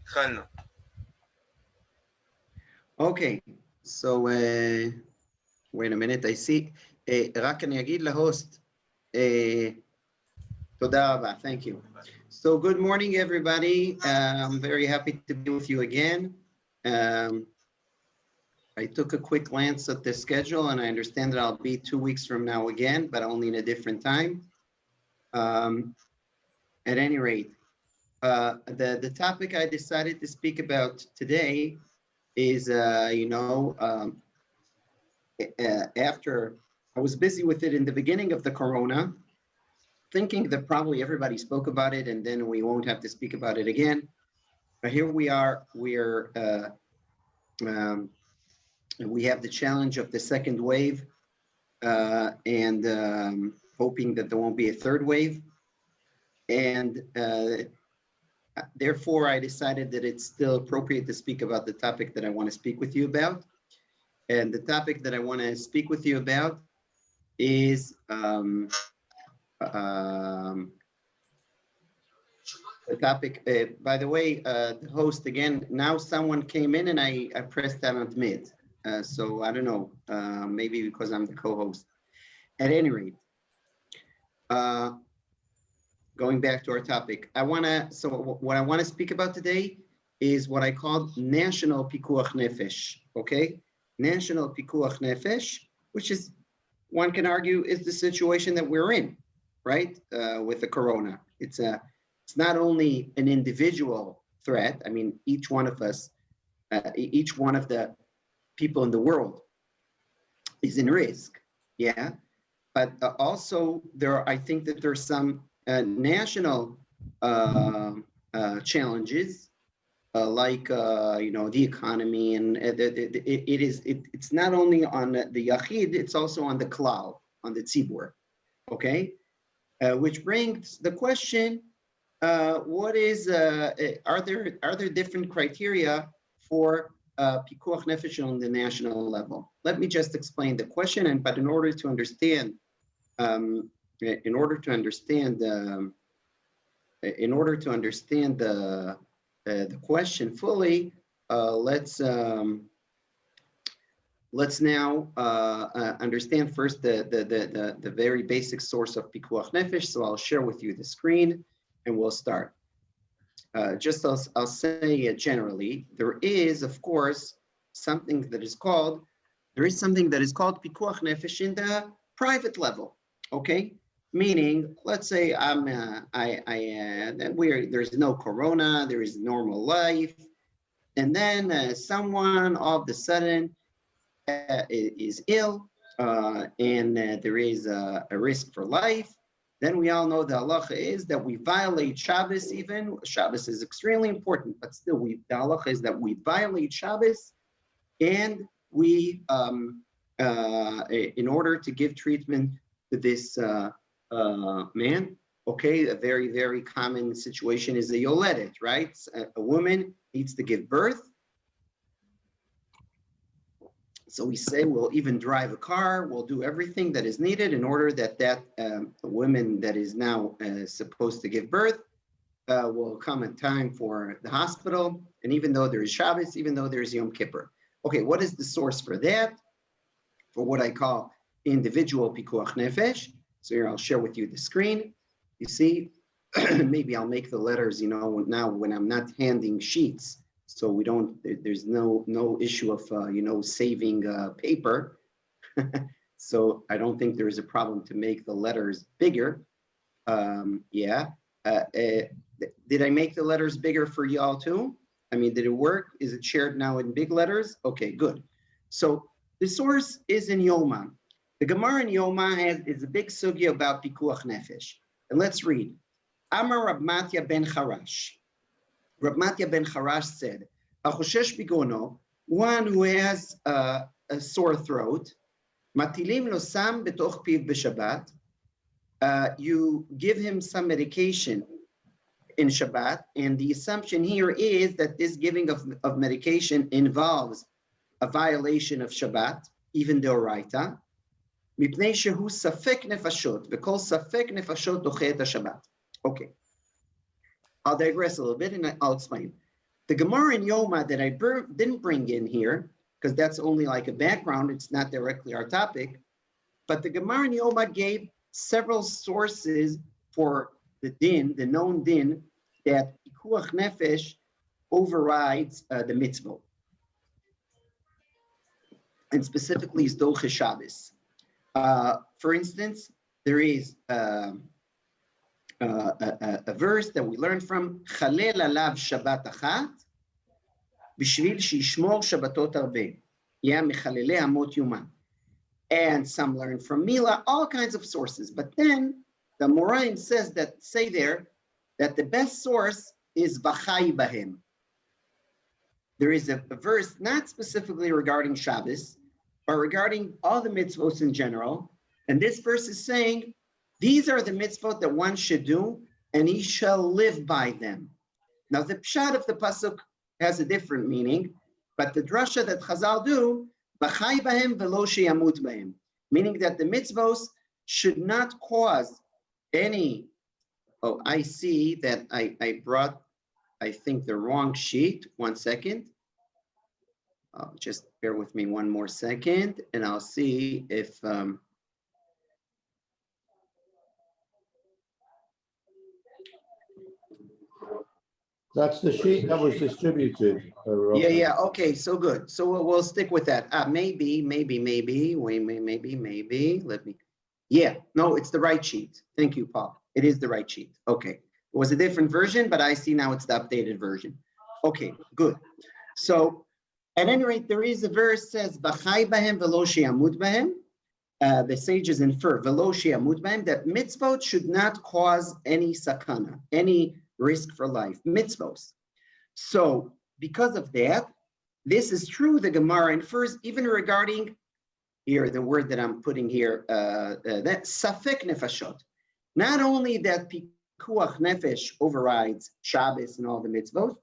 התחלנו. Okay, so wait a minute, I see. רק אני אגיד להוסט, תודה רבה, thank you. So good morning everybody, I'm very happy to be with you again. I took a quick glance at the schedule and I understand that I'll be 2 weeks from now again, but only in a different time. At any rate, the topic I decided to speak about today is, after I was busy with it in the beginning of the corona, thinking that probably everybody spoke about it and then we won't have to speak about it again. But here we are, we have the challenge of the second wave and hoping that there won't be a third wave. And therefore, I decided that it's still appropriate to speak about the topic that I want to speak with you about. And the topic that I want to speak with you about is the topic, by the way, the host again, now someone came in and I pressed that on mid. So I don't know, maybe because I'm the co-host. At any rate, going back to our topic, what I want to speak about today is what I call National Pikuach Nefesh, okay? National Pikuach Nefesh, which is, one can argue, is the situation that we're in, right? With the corona. It's not only an individual threat. I mean, each one of us, each one of the people in the world is in risk, yeah? But also I think that there's some national challenges like the economy, and it's not only on the yachid, it's also on the klal, on the tzibur, okay? Which brings the question: what is are there different criteria for pikuach nefesh on the national level? Let me just explain the question, but in order to understand the question fully, let's now understand first the very basic source of pikuach nefesh. So I'll share with you the screen and we'll start. Just I'll say generally, there is, of course, something that is called pikuach nefesh in the private level. Okay, meaning, let's say there's no corona, there is normal life, and then someone all of a sudden is ill, and there is a risk for life. Then we all know the halacha is that we violate Shabbos. Even Shabbos is extremely important, but still, the halacha is that we violate Shabbos, and we, in order to give treatment to this man, okay, a very, very common situation is a yoledet, right? A woman needs to give birth. So we say we'll even drive a car, we'll do everything that is needed in order that woman that is now supposed to give birth will come in time for the hospital. And even though there is Shabbos, even though there is Yom Kippur. Okay, what is the source for that? For what I call individual pikuach nefesh. So here I'll share with you the screen. You see, maybe I'll make the letters, now when I'm not handing sheets, so there's no issue of, saving paper. So I don't think there is a problem to make the letters bigger. Did I make the letters bigger for y'all too? I mean, did it work? Is it shared now in big letters? Okay, good. So the source is in Yoma. The Gemara in Yoma is a big sugya about pikuach nefesh. And let's read. Amar Rab Matya ben Charash. Rab Matya ben Charash said, Achoshesh bigono, one who has a sore throat, matilim lo sam betoch piv b'Shabbat, you give him some medication in Shabbat, and the assumption here is that this giving of medication involves a violation of Shabbat, even deoraita, mipnei shehu safek nefashot, v'kol safek nefashot doche et Shabbat. Okay, I'll digress a little bit and I'll explain. The Gemara in Yoma that I didn't bring in here, because that's only like a background, it's not directly our topic, but the Gemara in Yoma gave several sources for the din, the known din, that Pikuach Nefesh overrides the mitzvot. And specifically is Doche Shabbos. For instance, there is a verse that we learned from Chalel alav Shabbat achat b'shvil shishmor Shabbatot arbe ya mechalelei amot yuma. And some learn from Mila, all kinds of sources. But then the Moraim says that that the best source is V'chai bahem. There is a verse not specifically regarding Shabbos, but regarding all the mitzvot in general. And this verse is saying, these are the mitzvot that one should do, and he shall live by them. Now, the pshat of the pasuk has a different meaning, but the drasha that Chazal do, b'chai bahem v'lo sheyamut bahem, meaning that the mitzvot should not cause any. Oh, I see that I brought, I think, the wrong sheet. 1 second. Just bear with me 1 more second, and I'll see if. That's the sheet that was distributed. Yeah. Okay, so good. So we'll stick with that. Maybe. Let me. Yeah, no, it's the right sheet. Thank you, Paul. It is the right sheet. Okay. It was a different version, but I see now it's the updated version. Okay, good. So at any rate, there is a verse says, B'chai bahem v'lo she'amut bahem. The sages infer, v'lo she'amut bahem, that mitzvot should not cause any sakana, any risk for life, mitzvos. So because of that, this is true, the Gemara infers even regarding, here, the word that I'm putting here, that safek nefashot. Not only that Pikuach Nefesh overrides Shabbos and all the mitzvot,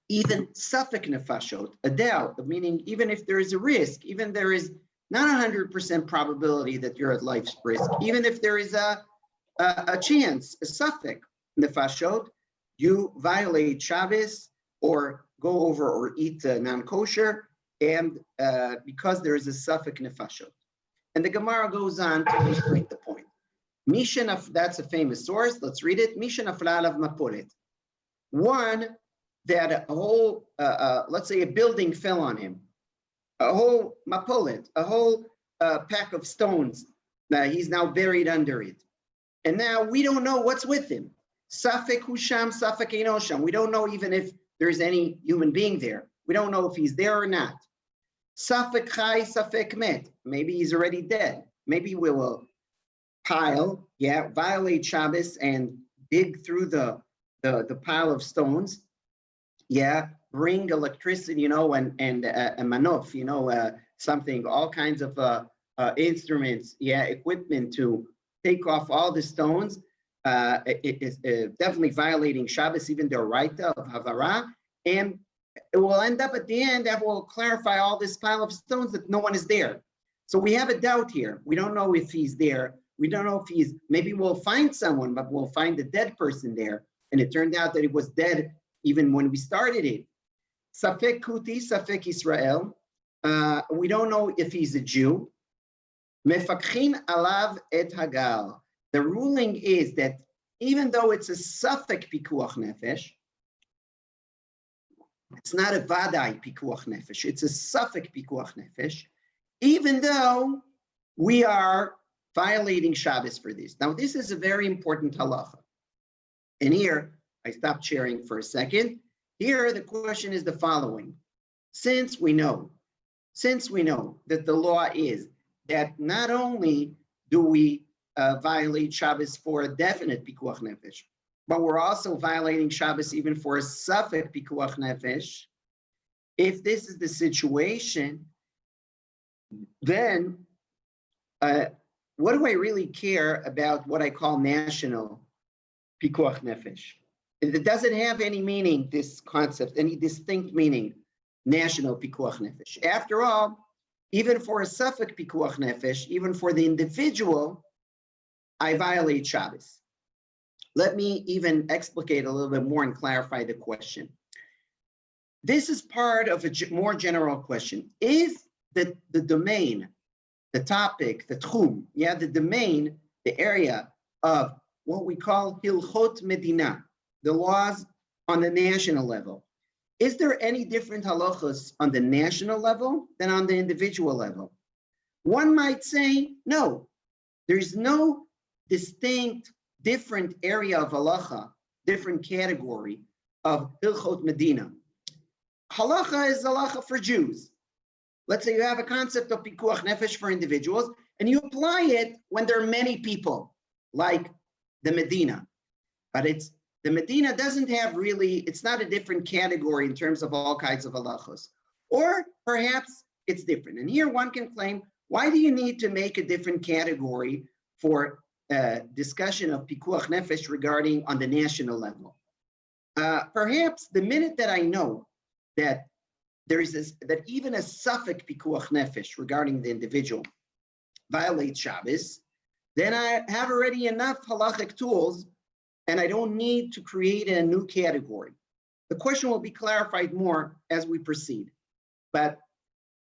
even safek nefashot, a doubt, meaning even if there is a risk, even there is not 100% probability that you're at life's risk, even if there is a chance, a safek nefashot, you violate Shabbos or go over or eat non-kosher, and because there is a safek nefashot. And the Gemara goes on to illustrate the point. That's a famous source. Let's read it. Misha nafla alav mapolet. One, that a whole, let's say a building fell on him. A whole mapolet, a whole pack of stones. He's now buried under it. And now we don't know what's with him. Safek husham, safek enosham. We don't know even if there's any human being there. We don't know if he's there or not. Safek chai, safek met. Maybe he's already dead. Maybe we will violate Shabbos and dig through the pile of stones. Bring electricity, and a manof, something, all kinds of instruments, equipment to take off all the stones. It is definitely violating Shabbos, even the Oraita of Havara, and it will end up at the end that will clarify all this pile of stones that no one is there. So we have a doubt here. We don't know if he's there. We don't know if maybe we'll find someone, but we'll find a dead person there. And it turned out that it was dead even when we started it. Safek Kuti, Safek Israel. We don't know if he's a Jew. Mefakhin alav et hagal. The ruling is that even though it's a Safek Pikuach Nefesh, it's not a Vadai Pikuach Nefesh, it's a Safek Pikuach Nefesh, even though we are violating Shabbos for this. Now, this is a very important halacha. And here, I stopped sharing for a second. Here, the question is the following. Since we know that the law is that not only do we violate Shabbos for a definite Pikuach Nefesh, but we're also violating Shabbos even for a Safek Pikuach Nefesh. If this is the situation, then what do I really care about what I call national Pikuach Nefesh? It doesn't have any meaning, this concept, any distinct meaning, national Pikuach Nefesh. After all, even for a Safek Pikuach Nefesh, even for the individual, I violate Shabbos. Let me even explicate a little bit more and clarify the question. This is part of a more general question. Is the domain, the topic, the tchum, the domain, the area of what we call Hilchot Medina, the laws on the national level, is there any different halachos on the national level than on the individual level? One might say, no, there's no distinct different area of halacha, different category of Hilchot Medina. Halacha is halacha for Jews. Let's say you have a concept of Pikuach Nefesh for individuals, and you apply it when there are many people, like the Medina. But the Medina doesn't have really, it's not a different category in terms of all kinds of halachos. Or perhaps it's different. And here one can claim, why do you need to make a different category for discussion of Pikuach Nefesh regarding on the national level? Perhaps the minute that I know that there is that even a suffix Pikuach Nefesh regarding the individual violates Shabbos, then I have already enough halachic tools and I don't need to create a new category. The question will be clarified more as we proceed. But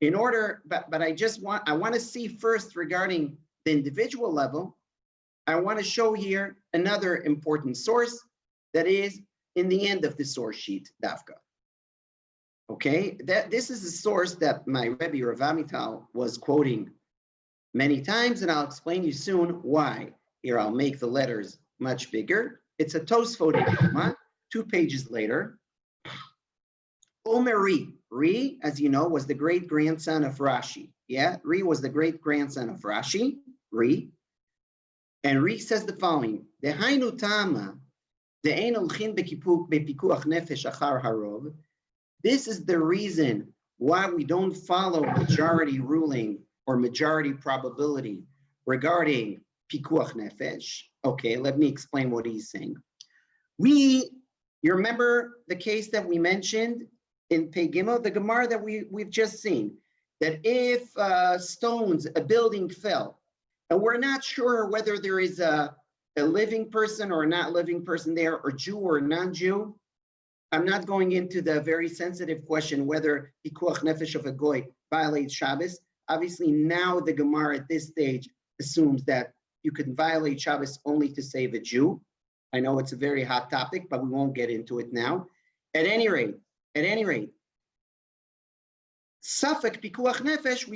I want to see first regarding the individual level, I want to show here another important source that is in the end of the source sheet, Dafka. Okay, this is a source that my Rebbe Rav Amital was quoting many times, and I'll explain you soon why. Here, I'll make the letters much bigger. It's a Tosfot Idoma, 2 pages later. Omer Ri, as you know, was the great-grandson of Rashi. Yeah, Ri was the great-grandson of Rashi, Ri. And Ri says the following, Dehainu Tama, De'ein olchin bepikuach nefesh achar harov. This is the reason why we don't follow majority ruling or majority probability regarding Pikuach Nefesh. Okay, let me explain what he's saying. You remember the case that we mentioned in Pei Gimel, the Gemara that we've just seen, that if stones, a building fell, and we're not sure whether there is a living person or a not living person there, or Jew or non-Jew, I'm not going into the very sensitive question whether Pikuach Nefesh of a Goy violates Shabbos. Obviously, now the Gemara at this stage assumes that you can violate Shabbos only to save a Jew. I know it's a very hot topic, but we won't get into it now. At any rate, Safek Pikuach Nefesh, we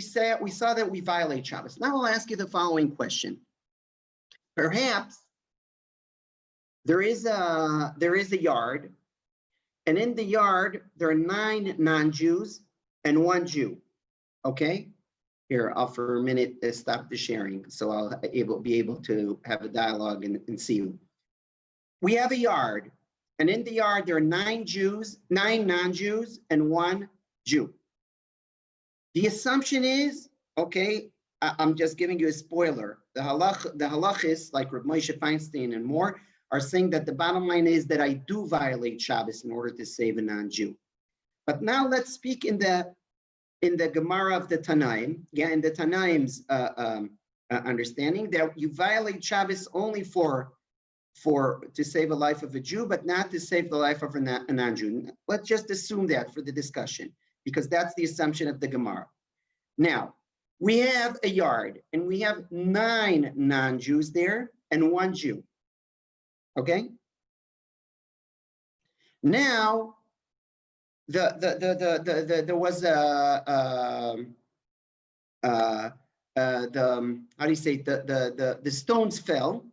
saw that we violate Shabbos. Now I'll ask you the following question. Perhaps there is a yard, and in the yard, there are 9 non-Jews and 1 Jew, okay? Here, I'll for a minute stop the sharing, so I'll be able to have a dialogue and see you. We have a yard, and in the yard, there are 9 non-Jews, and 1 Jew. The assumption is, okay, I'm just giving you a spoiler. The halachis, like Rav Moshe Feinstein and more, are saying that the bottom line is that I do violate Shabbos in order to save a non-Jew. But now let's speak in the Gemara of the Tanaim, in the Tanaim's understanding that you violate Shabbos only to save a life of a Jew, but not to save the life of a non-Jew. Let's just assume that for the discussion, because that's the assumption of the Gemara. Now, we have a yard, and we have 9 non-Jews there and 1 Jew. Okay. Now, there was the stones fell,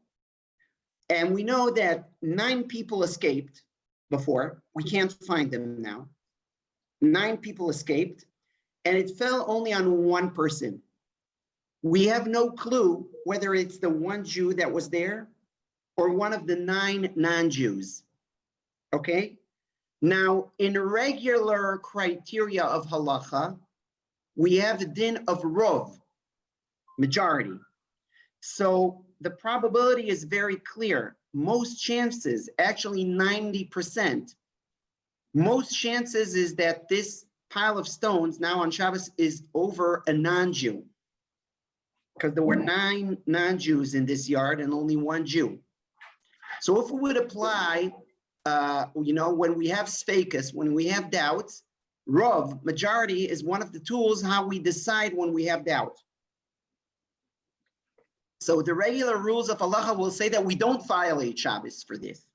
and we know that 9 people escaped before. We can't find them now. 9 people escaped, and it fell only on 1 person. We have no clue whether it's the 1 Jew that was there or one of the 9 non-Jews, okay? Now, in regular criteria of halacha, we have the din of rov, majority. So the probability is very clear. Most chances, actually 90%, most chances is that this pile of stones now on Shabbos is over a non-Jew, because there were 9 non-Jews in this yard and only 1 Jew. So if we would apply, when we have sphakus, when we have doubts, Rov, majority, is one of the tools how we decide when we have doubt. So the regular rules of halacha will say that we don't violate Shabbos for this.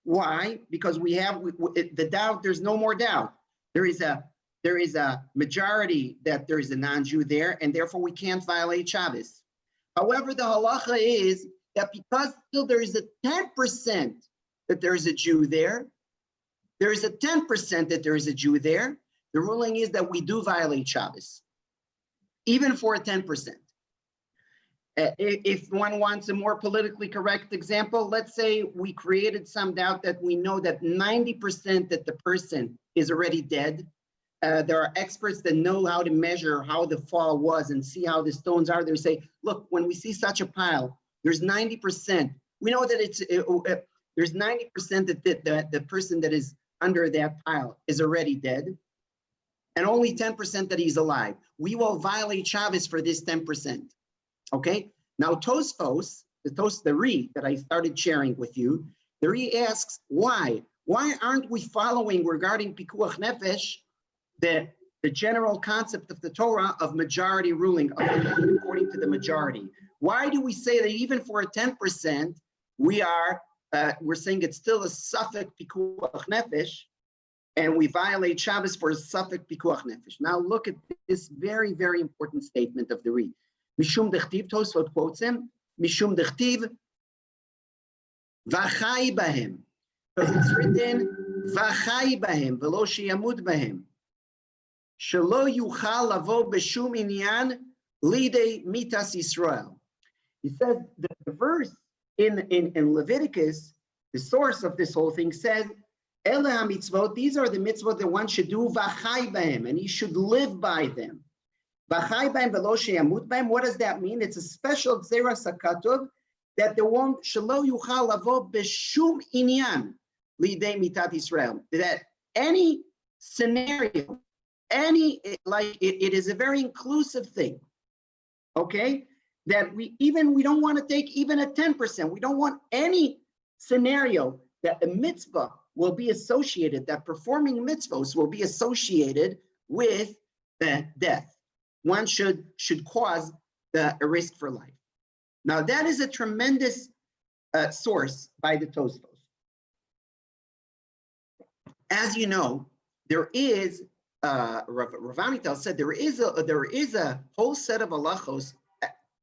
Why? Because we have the doubt. There's no more doubt. There is a majority that there is a non-Jew there, and therefore we can't violate Shabbos. However, the halacha is that because still there is a 10% that there is a Jew there, there is a 10% that there is a Jew there. The ruling is that we do violate Shabbos, even for a 10%. If one wants a more politically correct example, let's say we created some doubt that we know that 90% that the person is already dead. There are experts that know how to measure how the fall was and see how the stones are. They say, look, when we see such a pile, there's 90%. We know that there's 90% that the person that is under that pile is already dead, and only 10% that he's alive. We will violate Shabbos for this 10%. Okay, now Tosfos, the Re that I started sharing with you, the Re asks, why? Why aren't we following regarding Pikuach Nefesh, the general concept of the Torah of majority ruling, according to the majority? Why do we say that even for a 10%, we're saying it's still a suffix Pikuach Nefesh, and we violate Shabbos for a suffix Pikuach Nefesh? Now look at this very, very important statement of the Re. Mishum dechtiv, Tosfot quotes him, Mishum dechtiv, v'chai bahem. Because it's written, v'chai bahem, v'lo sheyamud bahem. Shelo yuchal lavo b'shum inyan lidei mitas Yisrael. He says, the verse in Leviticus, the source of this whole thing says, Ele ha-mitzvot, these are the mitzvot that one should do, v'chai bahem, and he should live by them. What does that mean? It's a special gzera sakatov that the one shelo yuchal lavo b'shum inyan lidei mitat Yisrael. That any scenario, it is a very inclusive thing. Okay, that we don't want to take even a 10%. We don't want any scenario that a mitzvah will be associated, that performing mitzvahs will be associated with death. One should cause a risk for life. Now that is a tremendous source by the Tosfos. As you know, there is Rav Amital said there is a whole set of halachos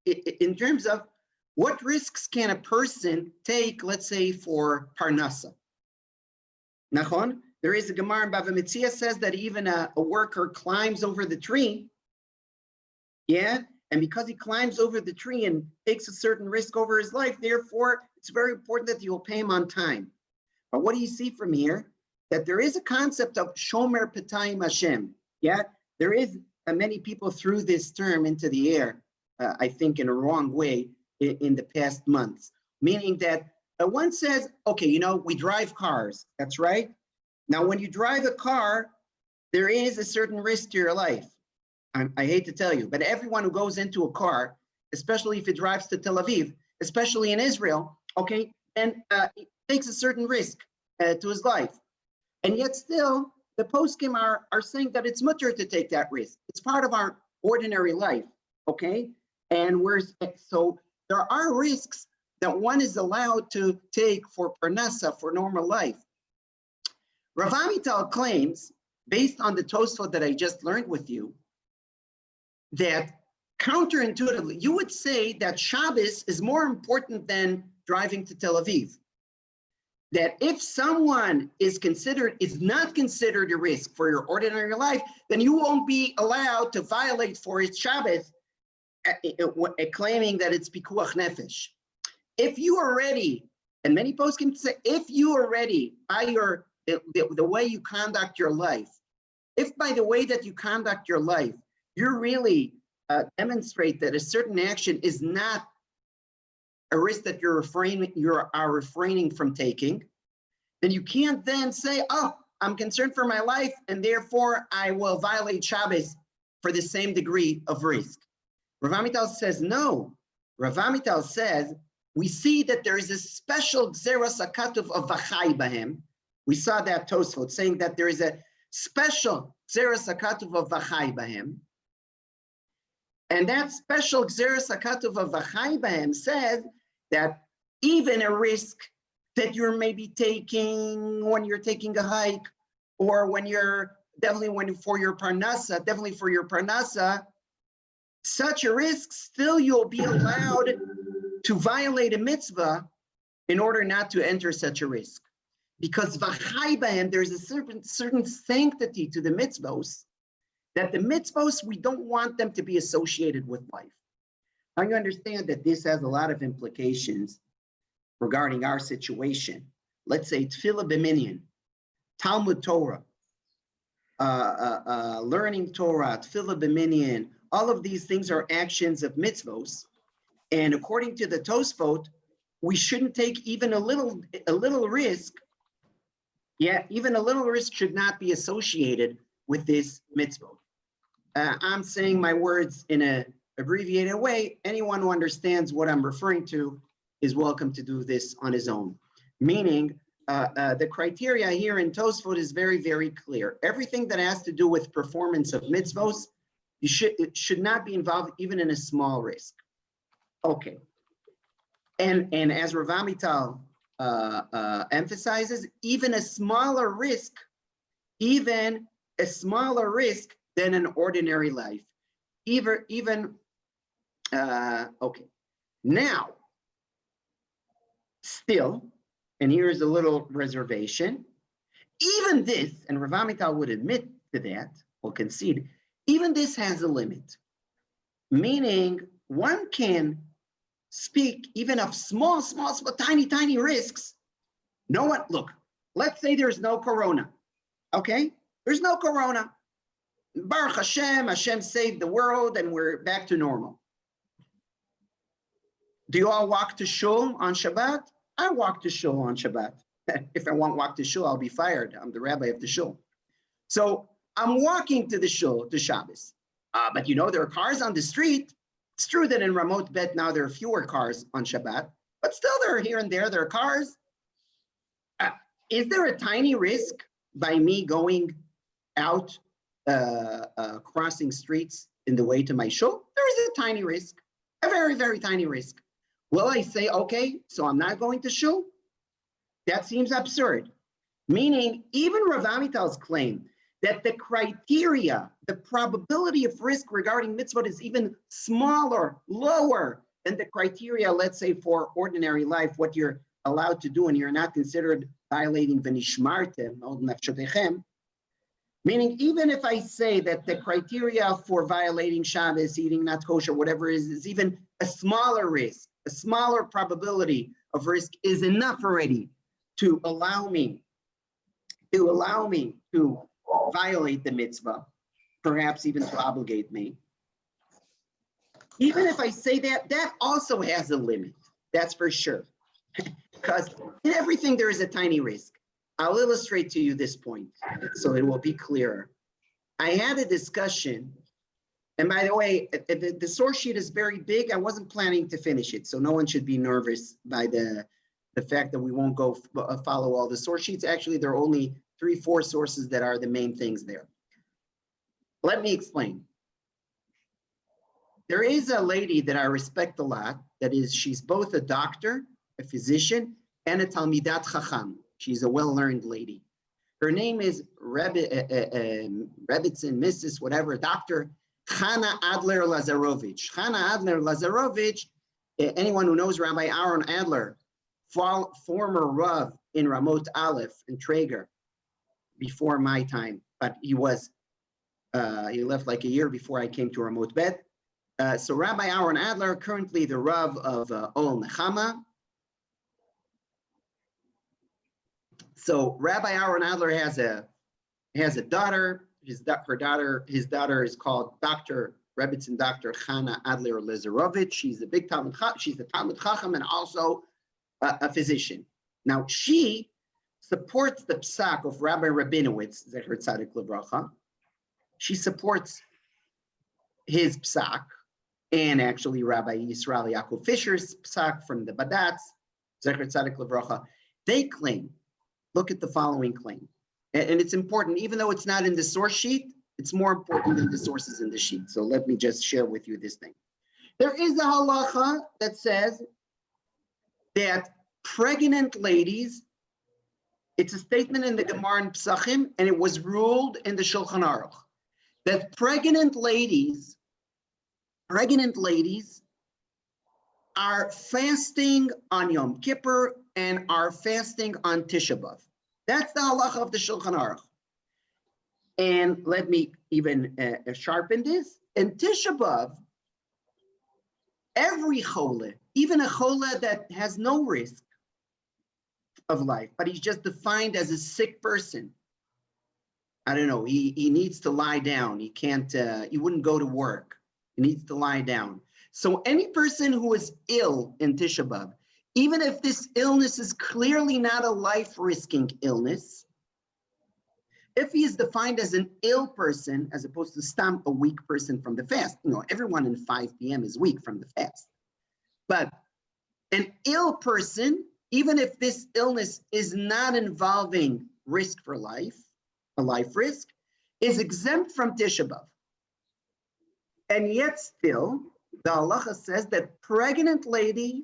in terms of what risks can a person take, let's say for parnasa. Nachon, there is a Gemara in Bava Metzia says that even a worker climbs over the tree. Yeah, and because he climbs over the tree and takes a certain risk over his life, therefore, it's very important that you will pay him on time. But what do you see from here? That there is a concept of Shomer Petayim Hashem. Yeah, there is, many people threw this term into the air, I think in a wrong way in the past months. Meaning that one says, okay, we drive cars, that's right. Now, when you drive a car, there is a certain risk to your life. I hate to tell you, but everyone who goes into a car, especially if it drives to Tel Aviv, especially in Israel, okay, and it takes a certain risk to his life. And yet still, the poskim are saying that it's mutter to take that risk. It's part of our ordinary life, okay? And so there are risks that one is allowed to take for parnasa, for normal life. Rav Amital claims, based on the Tosfot that I just learned with you, that counterintuitively, you would say that Shabbos is more important than driving to Tel Aviv. That if someone is not considered a risk for your ordinary life, then you won't be allowed to violate for his Shabbos, claiming that it's Pikuach Nefesh. If you already, and many posts can say, if you already, by the way you conduct your life, if by the way that you conduct your life, you really demonstrate that a certain action is not a risk that you are refraining from taking, then you can't then say, oh, I'm concerned for my life, and therefore I will violate Shabbos for the same degree of risk. Rav Amital says no. Rav Amital says we see that there is a special Gzeras HaKatuv of Vachai Bahem. We saw that Tosfot saying that there is a special Gzeras HaKatuv of Vachai Bahem. And that special Gzeras HaKatuv of Vachai Bahem says that even a risk that you're maybe taking when you're taking a hike, or when you're definitely for your parnasa, such a risk, still you'll be allowed to violate a mitzvah in order not to enter such a risk. Because v'chai b'hem, there's a certain sanctity to the mitzvos, that the mitzvos, we don't want them to be associated with life. Now you understand that this has a lot of implications regarding our situation. Let's say tefillah b'minyan, Talmud Torah, learning Torah, tefillah b'minyan, all of these things are actions of mitzvos. And according to the Tosfot, we shouldn't take even a little risk. Yeah, even a little risk should not be associated with this mitzvah. I'm saying my words in an abbreviated way. Anyone who understands what I'm referring to is welcome to do this on his own. Meaning, the criteria here in Tosfot is very, very clear. Everything that has to do with performance of mitzvos, it should not be involved even in a small risk. Okay. And as Rav Amital emphasizes, even a smaller risk than an ordinary life. Okay. Now, still, and here's a little reservation, even this, and Rav Amital would admit to that, or concede, even this has a limit. Meaning, one can speak even of small, tiny risks. No one, look, let's say there's no corona, okay? There's no corona. Baruch Hashem saved the world and we're back to normal. Do you all walk to shul on Shabbat? I walk to shul on Shabbat. If I won't walk to shul, I'll be fired. I'm the rabbi of the shul. So I'm walking to the shul, to Shabbos. But you know, there are cars on the street. It's true that in Ramot Bet now there are fewer cars on Shabbat, but still there are here and there are cars. Is there a tiny risk by me going out, crossing streets in the way to my shul? There is a tiny risk, a very, very tiny risk. Will I say, okay, so I'm not going to shul? That seems absurd. Meaning, even Rav Amital's claim that the criteria, the probability of risk regarding mitzvot is even smaller, lower than the criteria, let's say, for ordinary life, what you're allowed to do, and you're not considered violating v'nishmartem, od nefshotechem. Meaning, even if I say that the criteria for violating Shabbos, eating not kosher, whatever is even a smaller risk, a smaller probability of risk is enough already to allow me to violate the mitzvah, perhaps even to obligate me. Even if I say that, that also has a limit. That's for sure. Because in everything there is a tiny risk. I'll illustrate to you this point so it will be clearer. I had a discussion, and by the way, the source sheet is very big. I wasn't planning to finish it, so no one should be nervous by the fact that we won't go follow all the source sheets. Actually, there are only 3-4 sources that are the main things there. Let me explain. There is a lady that I respect a lot. That is, she's both a doctor, a physician, and a Talmidat Chacham. She's a well-learned lady. Her name is Rebbitzin, Mrs. whatever, Dr. Chana Adler Lazarovich. Chana Adler Lazarovich, anyone who knows Rabbi Aaron Adler, former Rav in Ramot Aleph and Traeger, before my time, but he left like a year before I came to Ramot Bet. So Rabbi Aaron Adler, currently the Rav of Ol Nechama. So Rabbi Aaron Adler has a daughter. His daughter is called Dr. Rebbitzin Dr. Chana Adler Lazarovich. She's a big Talmud Chacham. She's a Talmud Chacham and also a physician. Now she supports the psak of Rabbi Rabinowitz, Zecher Tzadik Livracha. She supports his psak and actually Rabbi Yisrael Yaakov Fisher's psak from the Badatz, Zecher Tzadik Levracha, they claim, look at the following claim. And it's important, even though it's not in the source sheet, it's more important than the sources in the sheet. So let me just share with you this thing. There is a halacha that says that pregnant ladies, it's a statement in the Gemara in Psachim, and it was ruled in the Shulchan Aruch, that pregnant ladies are fasting on Yom Kippur and are fasting on Tisha B'Av. That's the halacha of the Shulchan Aruch. And let me even sharpen this. In Tisha B'Av, every chole, even a chole that has no risk of life, but he's just defined as a sick person. I don't know, he needs to lie down. He can't, he wouldn't go to work. He needs to lie down. So any person who is ill in Tisha B'Av, even if this illness is clearly not a life-risking illness, if he is defined as an ill person, as opposed to stam, a weak person from the fast, everyone in 5 p.m. is weak from the fast. But an ill person, even if this illness is not involving risk for life, a life risk, is exempt from Tisha B'Av. And yet still, the halacha says that pregnant ladies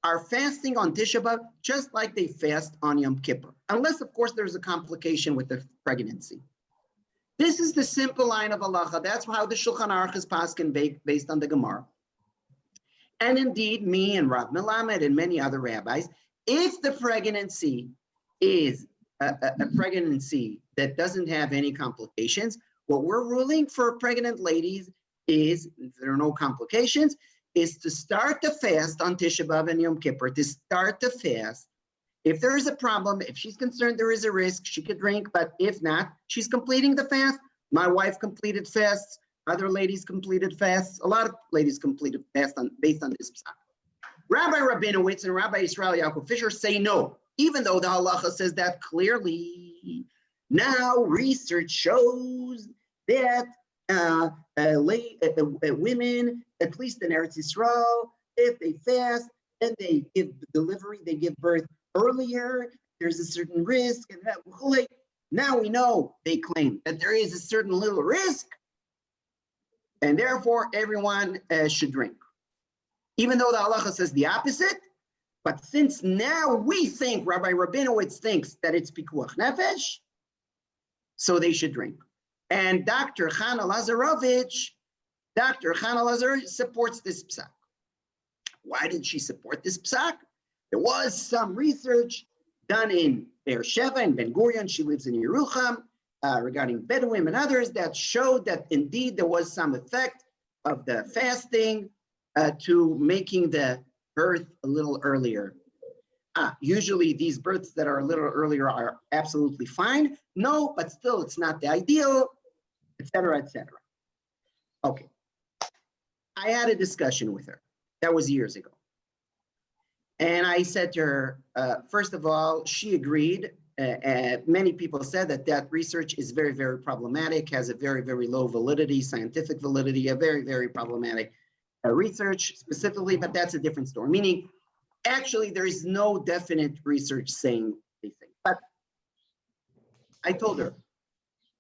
are fasting on Tisha B'Av just like they fast on Yom Kippur, unless, of course, there's a complication with the pregnancy. This is the simple line of halacha. That's how the Shulchan Aruch is paskin based on the Gemara. And indeed, me and Rav Melamed and many other rabbis, if the pregnancy is a pregnancy that doesn't have any complications, what we're ruling for pregnant ladies is, if there are no complications, is to start the fast on Tisha B'Av and Yom Kippur, to start the fast. If there is a problem, if she's concerned there is a risk, she could drink, but if not, she's completing the fast. My wife completed fasts, other ladies completed fasts, a lot of ladies completed fasts based on this psak. Rabbi Rabinowitz and Rabbi Yisrael Yaakov Fisher say no, even though the halacha says that clearly. Now research shows that women, at least in Eretz Yisrael, if they fast and they give delivery, they give birth earlier, there's a certain risk. And that, now we know, they claim, that there is a certain little risk, and therefore everyone should drink. Even though the halacha says the opposite, but since now we think, Rabbi Rabinowitz thinks that it's Pikuach Nefesh, so they should drink. And Dr. Chana Lazarovich supports this psak. Why did she support this psak? There was some research done in Be'er Sheva and Ben Gurion, she lives in Yerucham, regarding Bedouin and others that showed that indeed there was some effect of the fasting to making the birth a little earlier. Usually these births that are a little earlier are absolutely fine. No, but still it's not the ideal, etc., etc. Okay. I had a discussion with her. That was years ago. And I said to her, first of all, she agreed. Many people said that research is very, very problematic, has a very, very low validity, scientific validity, a very, very problematic research specifically, but that's a different story. Meaning, actually, there is no definite research saying these things. But I told her,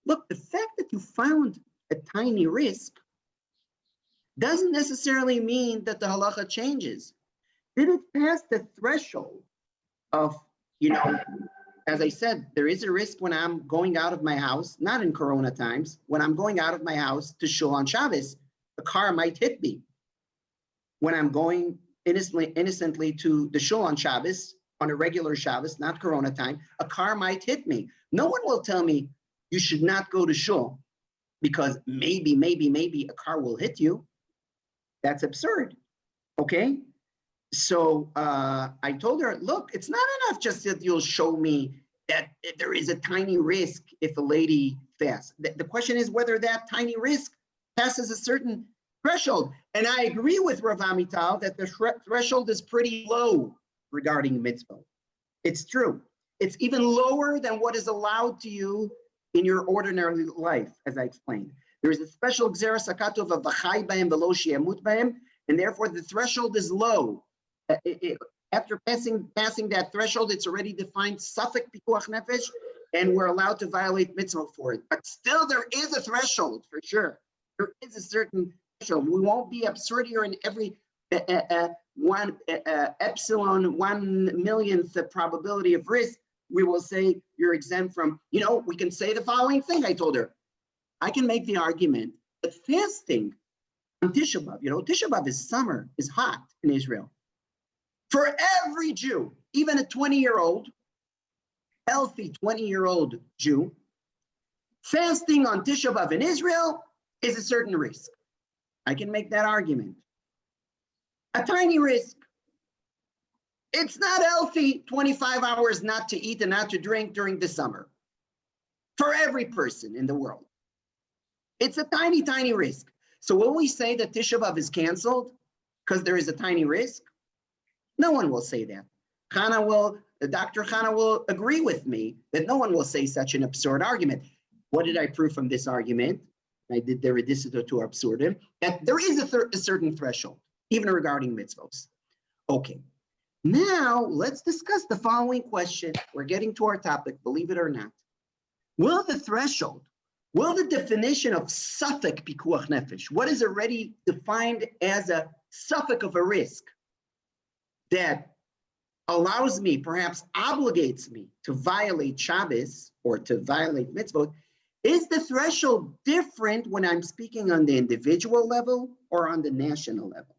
look, the fact that you found a tiny risk doesn't necessarily mean that the halacha changes. Did it pass the threshold of, as I said, there is a risk when I'm going out of my house, not in Corona times, when I'm going out of my house to shul on Shabbos, a car might hit me. When I'm going innocently to the shul on Shabbos, on a regular Shabbos, not Corona time, a car might hit me. No one will tell me you should not go to shul because maybe a car will hit you. That's absurd, okay? So I told her, look, it's not enough just that you'll show me that there is a tiny risk if a lady fasts. The question is whether that tiny risk passes a certain threshold. And I agree with Rav Amital that the threshold is pretty low regarding mitzvah. It's true. It's even lower than what is allowed to you in your ordinary life, as I explained. There is a special gzeras hakatov of v'chai b'hem v'lo she'emut b'hem, and therefore the threshold is low. After passing that threshold, it's already defined suffix pikuach nefesh, and we're allowed to violate mitzvah for it. But still, there is a threshold for sure. There is a certain threshold. We won't be absurd here in every one epsilon 1 millionth probability of risk. We will say you're exempt from. We can say the following thing. I told her, I can make the argument that fasting on Tisha B'Av, Tisha B'Av is summer, is hot in Israel. For every Jew, even a 20-year-old, healthy 20-year-old Jew, fasting on Tisha B'Av in Israel is a certain risk. I can make that argument. A tiny risk. It's not healthy 25 hours not to eat and not to drink during the summer. For every person in the world. It's a tiny, tiny risk. So will we say that Tisha B'Av is canceled because there is a tiny risk? No one will say that. Dr. Chana will agree with me that no one will say such an absurd argument. What did I prove from this argument? I did the redicito to absurdum, that there is a certain threshold, even regarding mitzvos. Okay, now let's discuss the following question. We're getting to our topic, believe it or not. Will the definition of suffix pikuach nefesh, what is already defined as a suffix of a risk that allows me, perhaps obligates me to violate Shabbos or to violate mitzvot, is the threshold different when I'm speaking on the individual level or on the national level?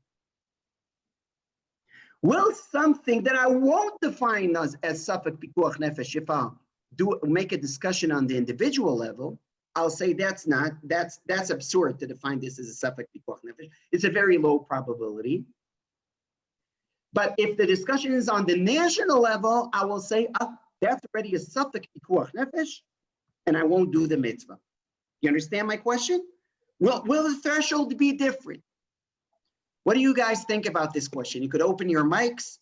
Will something that I won't define as suffix pikuach nefesh, if I'll make a discussion on the individual level, I'll say that's absurd to define this as a suffix pikuach nefesh. It's a very low probability. But if the discussion is on the national level, I will say, that's already a suffix pikuach nefesh, and I won't do the mitzvah. You understand my question? Will the threshold be different? What do you guys think about this question? You could open your mics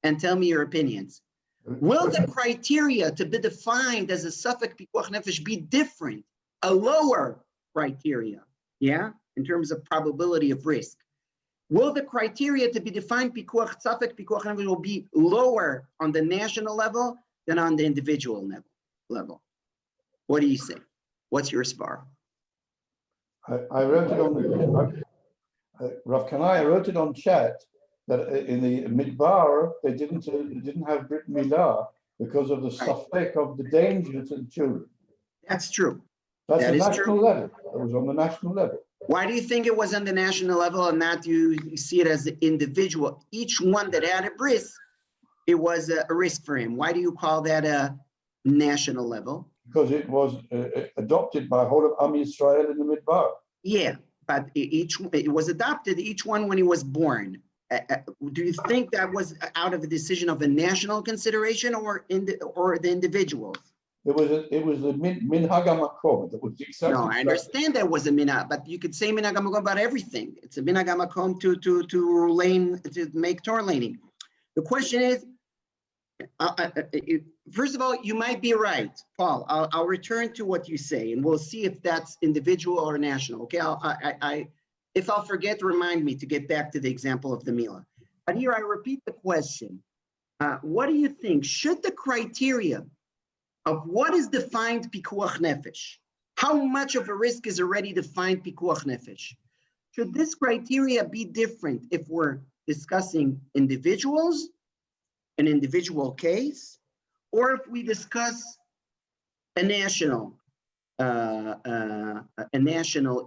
and tell me your opinions. Will the criteria to be defined as a suffix pikuach nefesh be different, a lower criteria, in terms of probability of risk? Will the criteria to be defined suffix pikuach nefesh will be lower on the national level than on the individual level? What do you say? What's your spar? I wrote it on Rav Kanai, I wrote it on chat that in the Midbar they didn't have Brit Milah because of the suffix of the danger to the children. That's true. That's That the is national true. level. It was on the national level. Why do you think it was on the national level and not you see it as the individual? Each one that had a risk, it was a risk for him. Why do you call that a national level? Because it was adopted by whole of Am Yisrael in the Midbar. Yeah, but it was adopted, each one when he was born. Do you think that was out of a decision of a national consideration or the individuals? It was the minhag hamakom. That was exactly. No, I understand that was a minhag, but you could say minhag hamakom about everything. It's a minhag hamakom to make Torah laning. The question is, first of all, you might be right, Paul. I'll return to what you say, and we'll see if that's individual or national. Okay, if I'll forget, remind me to get back to the example of the Mila. But here I repeat the question: what do you think? Should the criteria of what is defined pikuach nefesh, how much of a risk is already defined pikuach nefesh, should this criteria be different if we're discussing individuals, an individual case, or if we discuss a national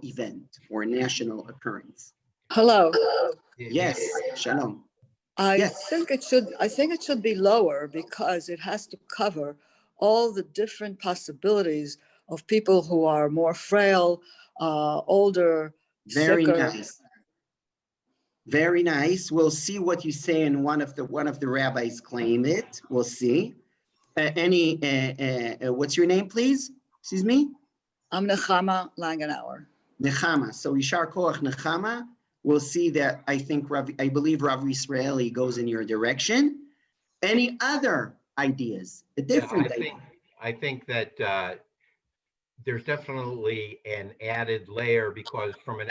event or a national occurrence? Hello. Yes, shalom. I think it should be lower because it has to cover all the different possibilities of people who are more frail, older, Very sicker. nice. Very nice. We'll see what you say, and one of the rabbis claim it. We'll see. What's your name, please? Excuse me. I'm Nechama Langenauer. Nechama. So Yishar Koach Nechama. We'll see that. I believe Rav Yisraeli goes in your direction. Any other ideas? I think that there's definitely an added layer, because from an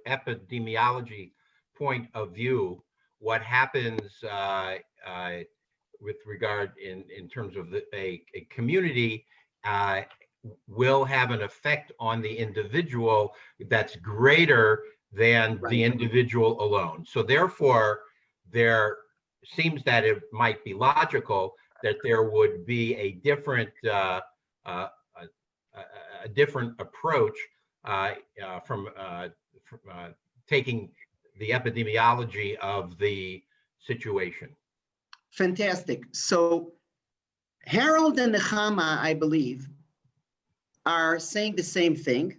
epidemiology point of view, what happens with regard in terms of a community will have an effect on the individual that's greater than the individual alone. So therefore, there seems that it might be logical that there would be a different approach from taking the epidemiology of the situation. Fantastic. So Harold and Nechama, I believe, are saying the same thing,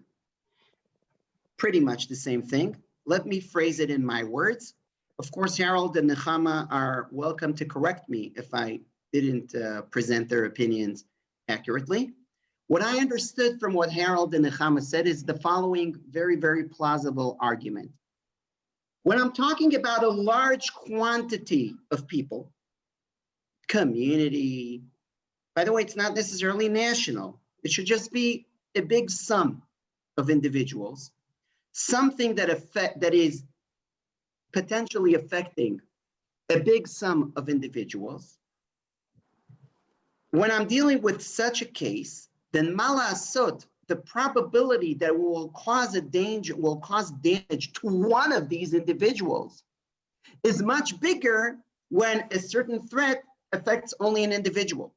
pretty much the same thing. Let me phrase it in my words. Of course, Harold and Nechama are welcome to correct me if I didn't present their opinions accurately. What I understood from what Harold and Nechama said is the following very, very plausible argument. When I'm talking about a large quantity of people, community, by the way, it's not necessarily national. It should just be a big sum of individuals, something that is potentially affecting a big sum of individuals. When I'm dealing with such a case, then malasot, the probability that will cause damage to one of these individuals is much bigger when a certain threat affects only an individual.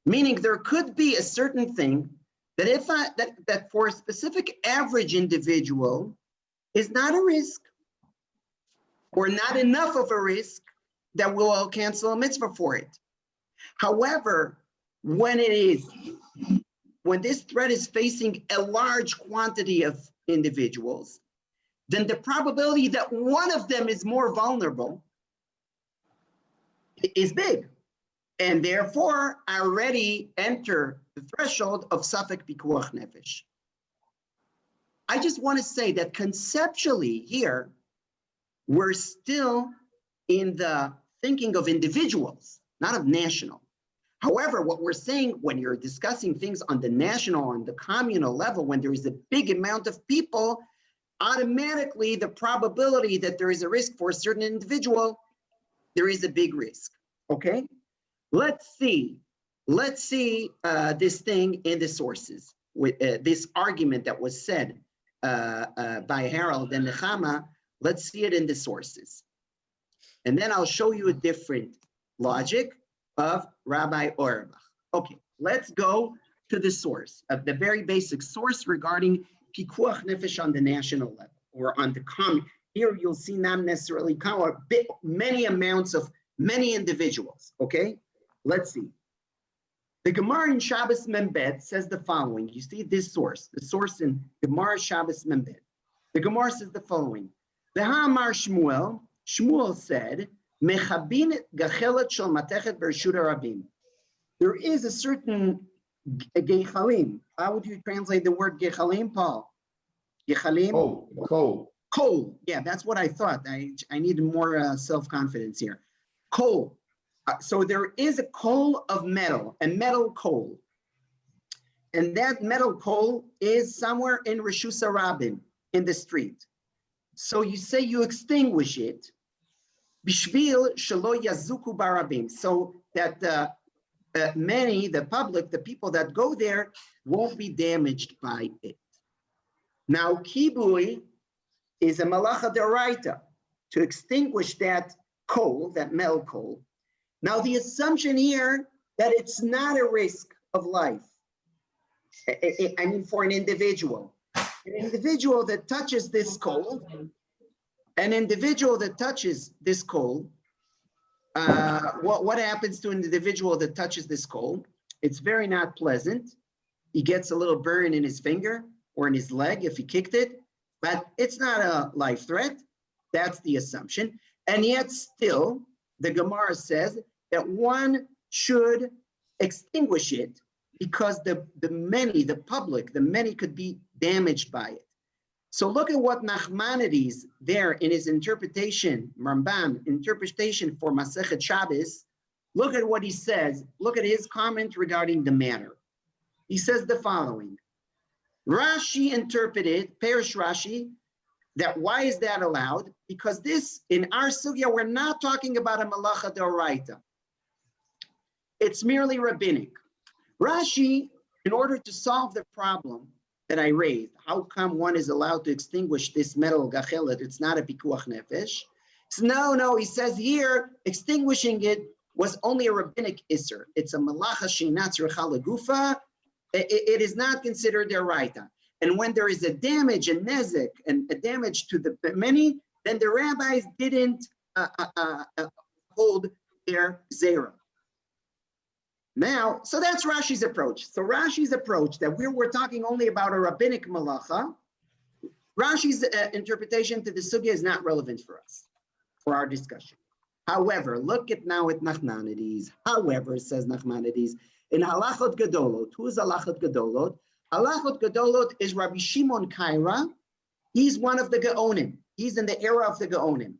Meaning there could be a certain thing that that for a specific average individual is not a risk or not enough of a risk that will cancel a mitzvah for it. However, when this threat is facing a large quantity of individuals, then the probability that one of them is more vulnerable is big. And therefore, I already enter the threshold of Safek Pikuach Nefesh. I just want to say that conceptually here, we're still in the thinking of individuals, not of national. However, what we're saying when you're discussing things on the national and the communal level, when there is a big amount of people, automatically the probability that there is a risk for a certain individual, there is a big risk, okay? Let's see this thing in the sources, with this argument that was said by Harold and Nechama. Let's see it in the sources. And then I'll show you a different logic of Rabbi Auerbach. Okay, let's go to the source, of the very basic source regarding Pikuach Nefesh on the national level, or on the common. Here you'll see not necessarily many amounts of many individuals, okay? Let's see. The Gemara in Shabbos Membet says the following. You see this source, the source in Gemara Shabbos Membet. The Gemara says the following. V'ha'amar Shmuel, Shmuel said, Mechabin gachelet shel matechet b'reshut harabim. There is a certain gechalim. How would you translate the word gechalim, Paul? Gechalim? Coal. Coal. Yeah, that's what I thought. I need more self-confidence here. Coal. So there is a coal of metal, a metal coal. And that metal coal is somewhere in Reshus Harabim, in the street. So you say you extinguish it, bishvil shelo yazuku barabim, so that the public, the people that go there, won't be damaged by it. Now, kibui is a malacha deraita, to extinguish that coal, that metal coal. Now, the assumption here that it's not a risk of life. I mean, for an individual that touches this coal, what happens to an individual that touches this coal? It's very not pleasant. He gets a little burn in his finger or in his leg if he kicked it, but it's not a life threat. That's the assumption. And yet still, the Gemara says that one should extinguish it because the many could be damaged by it. So look at what Nachmanides there in his interpretation, Rambam, interpretation for Masechet Shabbos. Look at what he says. Look at his comment regarding the matter. He says the following. Rashi interpreted, Perish Rashi, that why is that allowed? Because this, in our sugya, we're not talking about a malacha d'oraita. It's merely rabbinic. Rashi, in order to solve the problem that I raised, how come one is allowed to extinguish this metal gachelet? It's not a pikuach nefesh. So no, he says here, extinguishing it was only a rabbinic isser. It's a malacha shinat tzricha legufa. It is not considered d'oraita. And when there is a damage, a nezek, and a damage to the many, then the rabbis didn't hold their zera. Now, so that's Rashi's approach. So Rashi's approach that we're talking only about a rabbinic malacha, Rashi's interpretation to the sugya is not relevant for us, for our discussion. However, look at now at Nachmanides. However, says Nachmanides, in halachot gedolot, who is halachot gedolot? Halachot gedolot is Rabbi Shimon Kaira. He's one of the Gaonim. He's in the era of the Gaonim.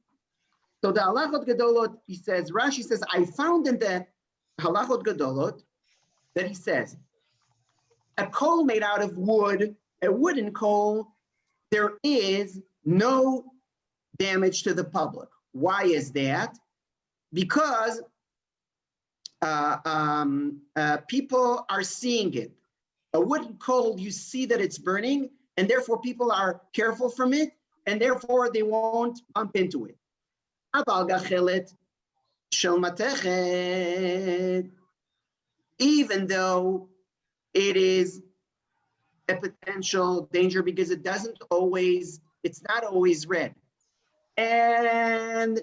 So the halachot gedolot, he says, Rashi says, I found in the halachot gedolot that he says, a coal made out of wood, a wooden coal, there is no damage to the public. Why is that? Because people are seeing it. A wooden coal, you see that it's burning, and therefore people are careful from it, and therefore they won't bump into it. Even though it is a potential danger because it's not always red. And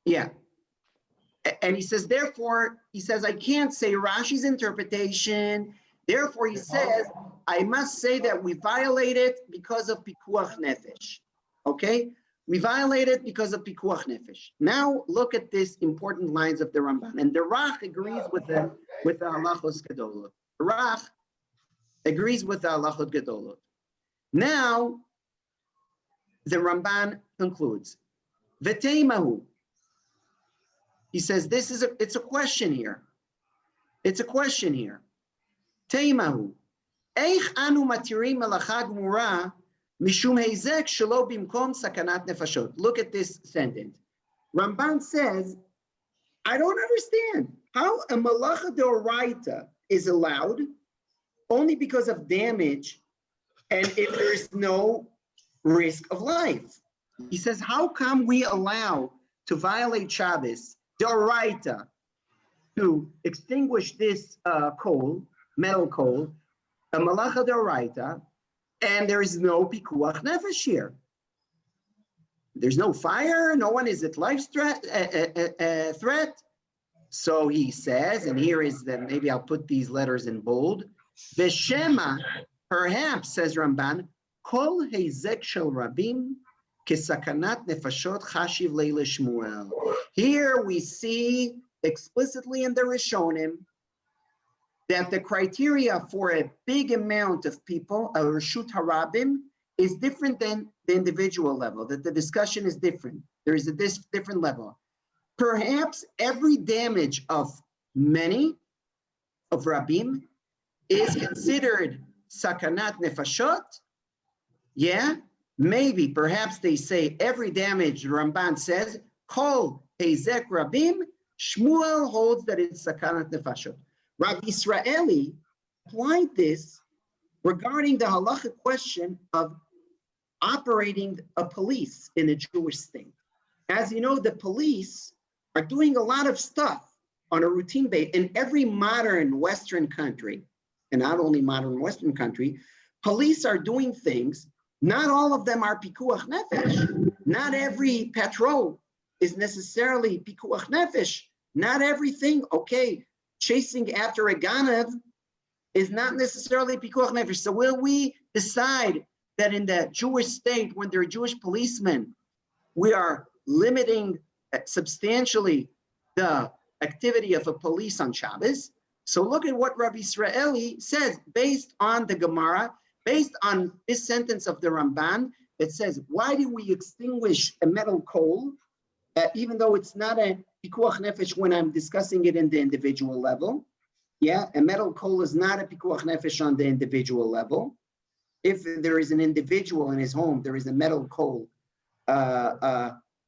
yeah. And he says, therefore, I can't say Rashi's interpretation. Therefore, he says, I must say that we violate it because of Pikuach Nefesh. Okay? We violate it because of Pikuach Nefesh. Now, look at these important lines of the Ramban. And the Rach agrees with the Halachos Gedolot. The Rach agrees with the Halachot Gedolot. Now, the Ramban concludes, V'teimahu. He says, it's a question here. It's a question here. Teimahu. Eich anu matirim malacha gmura mishum heizek shelo bimkom sakanat nefashot. Look at this sentence. Ramban says, I don't understand how a malacha d'oraita is allowed only because of damage and if there's no risk of life. He says, how come we allow to violate Shabbos d'oraita to extinguish this coal, metal coal, a malacha d'oraita, and there is no pikuach nefesh here. There's no fire, no one is at life threat. So he says, and here is the, maybe I'll put these letters in bold, Veshema, perhaps, says Ramban, kol heizek shel rabim kesakanat nefashot chashiv leile Shmuel. Here we see explicitly in the Rishonim that the criteria for a big amount of people, a Reshut Harabim, is different than the individual level, that the discussion is different. There is a different level. Perhaps every damage of many, of Rabim, is considered Sakanat Nefashot. Yeah, maybe, perhaps they say every damage, Ramban says, Kol Heizek Rabim, Shmuel holds that it's Sakanat Nefashot. Rabbi Israeli applied this regarding the halachic question of operating a police in a Jewish state. As you know, the police are doing a lot of stuff on a routine basis in every modern Western country, and not only modern Western country, police are doing things. Not all of them are pikuach nefesh. Not every patrol is necessarily pikuach nefesh. Not everything, okay, chasing after a ganav is not necessarily pikuach nefesh. So will we decide that in the Jewish state, when there are Jewish policemen, we are limiting substantially the activity of a police on Shabbos? So look at what Rabbi Israeli says based on the Gemara, based on this sentence of the Ramban. It says, why do we extinguish a metal coal even though it's not a pikuach nefesh when I'm discussing it in the individual level. Yeah, a metal coal is not a pikuach nefesh on the individual level. If there is an individual in his home, there is a metal coal,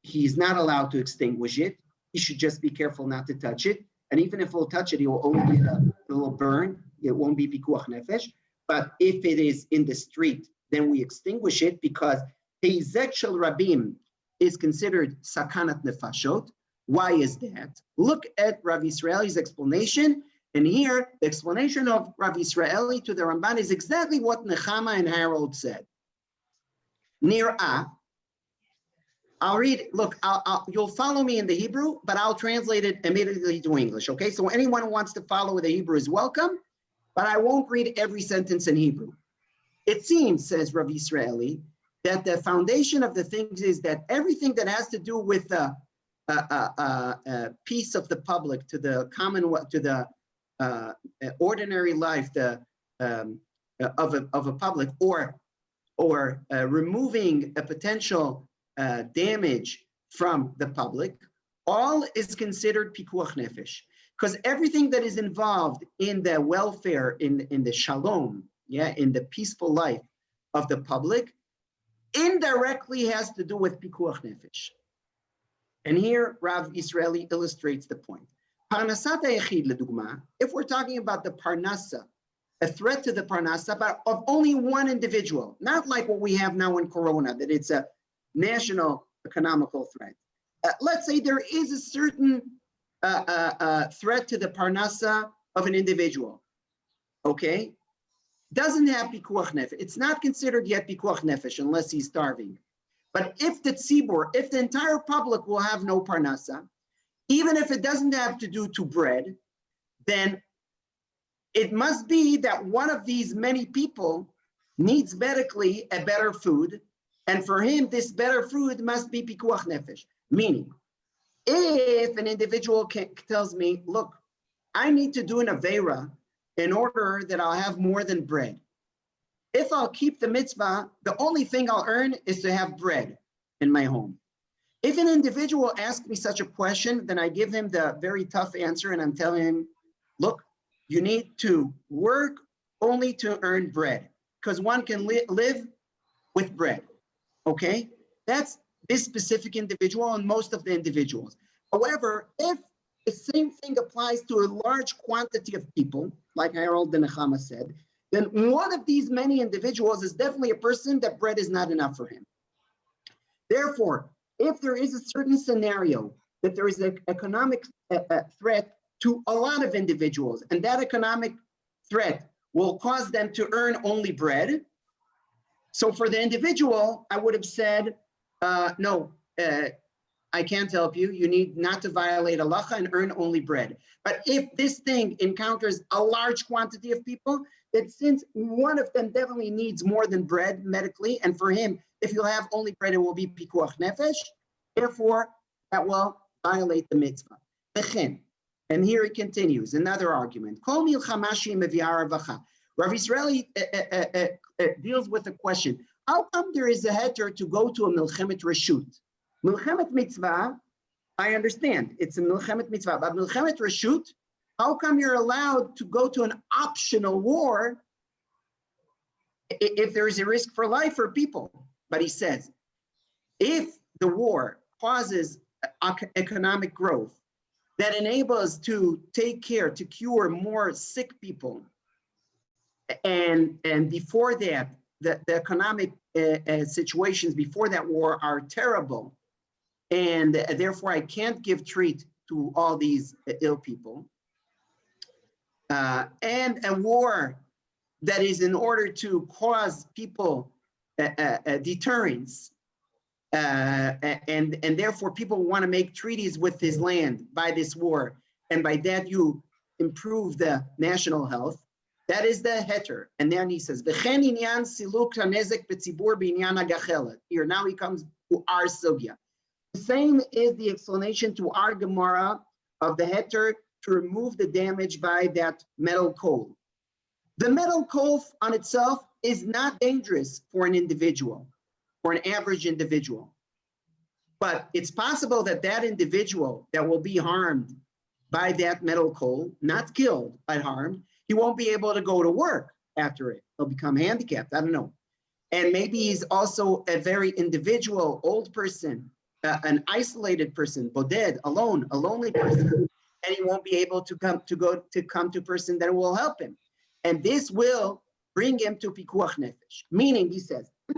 he's not allowed to extinguish it. He should just be careful not to touch it. And even if he'll touch it, he will only get a little burn. It won't be pikuach nefesh. But if it is in the street, then we extinguish it because Heizek shel Rabim is considered sakanat nefashot. Why is that? Look at Rav Israeli's explanation. And here, the explanation of Rav Israeli to the Ramban is exactly what Nechama and Harold said. Nir'ah. I'll read, look, you'll follow me in the Hebrew, but I'll translate it immediately to English, okay? So anyone who wants to follow the Hebrew is welcome, but I won't read every sentence in Hebrew. It seems, says Rav Israeli, that the foundation of the things is that everything that has to do with the peace of the public, to the common, to the ordinary life of a public, or removing a potential damage from the public, all is considered pikuach nefesh, because everything that is involved in the welfare, in the shalom, in the peaceful life of the public, indirectly has to do with pikuach nefesh. And here Rav Israeli illustrates the point. Parnasat hayachid ledugma, if we're talking about the parnasa, a threat to the parnasa, but of only one individual, not like what we have now in Corona, that it's a national economical threat. Let's say there is a certain threat to the parnasa of an individual, okay? Doesn't have pikuach nefesh. It's not considered yet pikuach nefesh unless he's starving. But if the tzibur, if the entire public will have no parnasa, even if it doesn't have to do to bread, then it must be that one of these many people needs medically a better food, and for him, this better food must be pikuach nefesh. Meaning, if an individual tells me, look, I need to do an aveira in order that I'll have more than bread. If I'll keep the mitzvah, the only thing I'll earn is to have bread in my home. If an individual asks me such a question, then I give him the very tough answer and I'm telling him, look, you need to work only to earn bread because one can live with bread, okay? That's this specific individual and most of the individuals. However, if the same thing applies to a large quantity of people, like Harold and Nechama said, then one of these many individuals is definitely a person that bread is not enough for him. Therefore, if there is a certain scenario that there is an economic threat to a lot of individuals, and that economic threat will cause them to earn only bread, so for the individual, I would have said, no, I can't help you. You need not to violate halacha and earn only bread. But if this thing encounters a large quantity of people, that since one of them definitely needs more than bread medically, and for him, if you'll have only bread, it will be pikuach nefesh. Therefore, that will violate the mitzvah. And here it continues, another argument. Rav Israeli deals with the question, how come there is a heter to go to a milchemet reshut? Milchemet mitzvah, I understand, it's a milchemet mitzvah, but milchemet reshut, how come you're allowed to go to an optional war if there is a risk for life for people? But he says, if the war causes economic growth that enables to take care, to cure more sick people, and before that, the economic situations before that war are terrible, and therefore I can't give treat to all these ill people, and a war that is in order to cause people deterrence, and therefore people want to make treaties with this land by this war, and by that you improve the national health. That is the heter. And then he says, here now he comes to our sugya. The same is the explanation to our Gemara of the heter to remove the damage by that metal coal. The metal coal on itself is not dangerous for an individual, for an average individual. But it's possible that that individual that will be harmed by that metal coal, not killed, but harmed, he won't be able to go to work after it. He'll become handicapped. I don't know. And maybe he's also a very individual, old person, an isolated person, boded, alone, a lonely person, and he won't be able to come to a person that will help him. And this will bring him to Pikuach Nefesh. Meaning, he says, a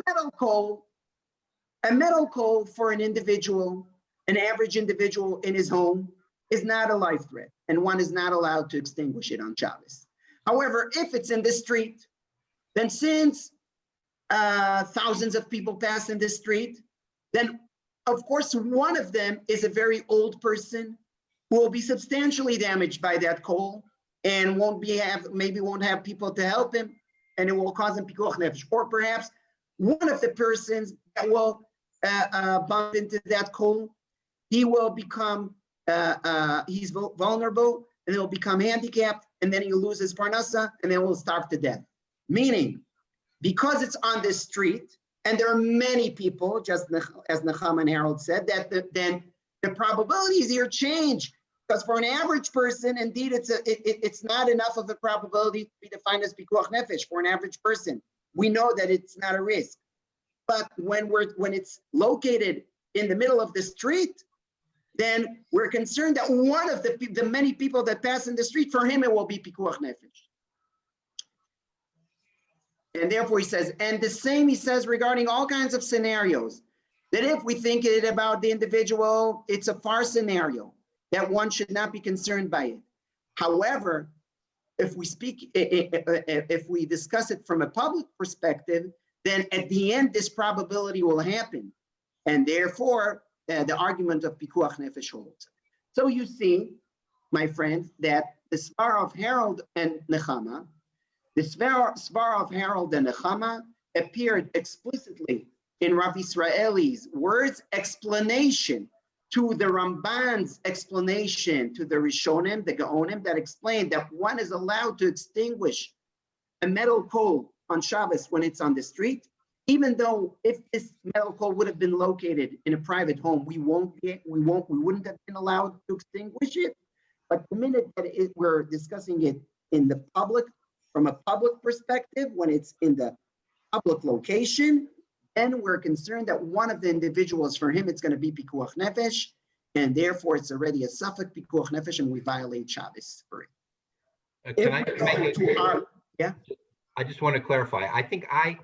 metal coal for an individual, an average individual in his home, is not a life threat, and one is not allowed to extinguish it on Shabbos. However, if it's in the street, then since thousands of people pass in the street, then of course one of them is a very old person who will be substantially damaged by that coal and won't have people to help him, and it will cause him pikuach nefesh. Or perhaps one of the persons that will bump into that coal, he will become he's vulnerable, and he'll become handicapped, and then he'll lose his parnasa, and then will starve to death. Meaning, because it's on this street, and there are many people, just as Nechama and Harold said, then the probabilities here change. Because for an average person, indeed, it's not enough of a probability to be defined as pikuach nefesh for an average person. We know that it's not a risk. But when it's located in the middle of the street, then we're concerned that one of the many people that pass in the street, for him, it will be pikuach nefesh. And therefore he says, and the same he says regarding all kinds of scenarios, that if we think it about the individual, it's a far scenario, that one should not be concerned by it. However, if we discuss it from a public perspective, then at the end, this probability will happen. And therefore, the argument of Pikuach Nefesh holds. So you see, my friends, that the Svar of Harold and Nechama, the Svar of Harold and Nechama appeared explicitly in Rav Israeli's words, explanation to the Ramban's explanation to the Rishonim, the Gaonim, that explained that one is allowed to extinguish a metal coal on Shabbos when it's on the street, even though if this metal coal would have been located in a private home, we wouldn't have been allowed to extinguish it. But the minute that we're discussing it in the public, from a public perspective, when it's in the public location, then we're concerned that one of the individuals, for him, it's going to be pikuach nefesh, and therefore it's already a suffix pikuach nefesh, and we violate Shabbos for it. I just want to clarify. I think I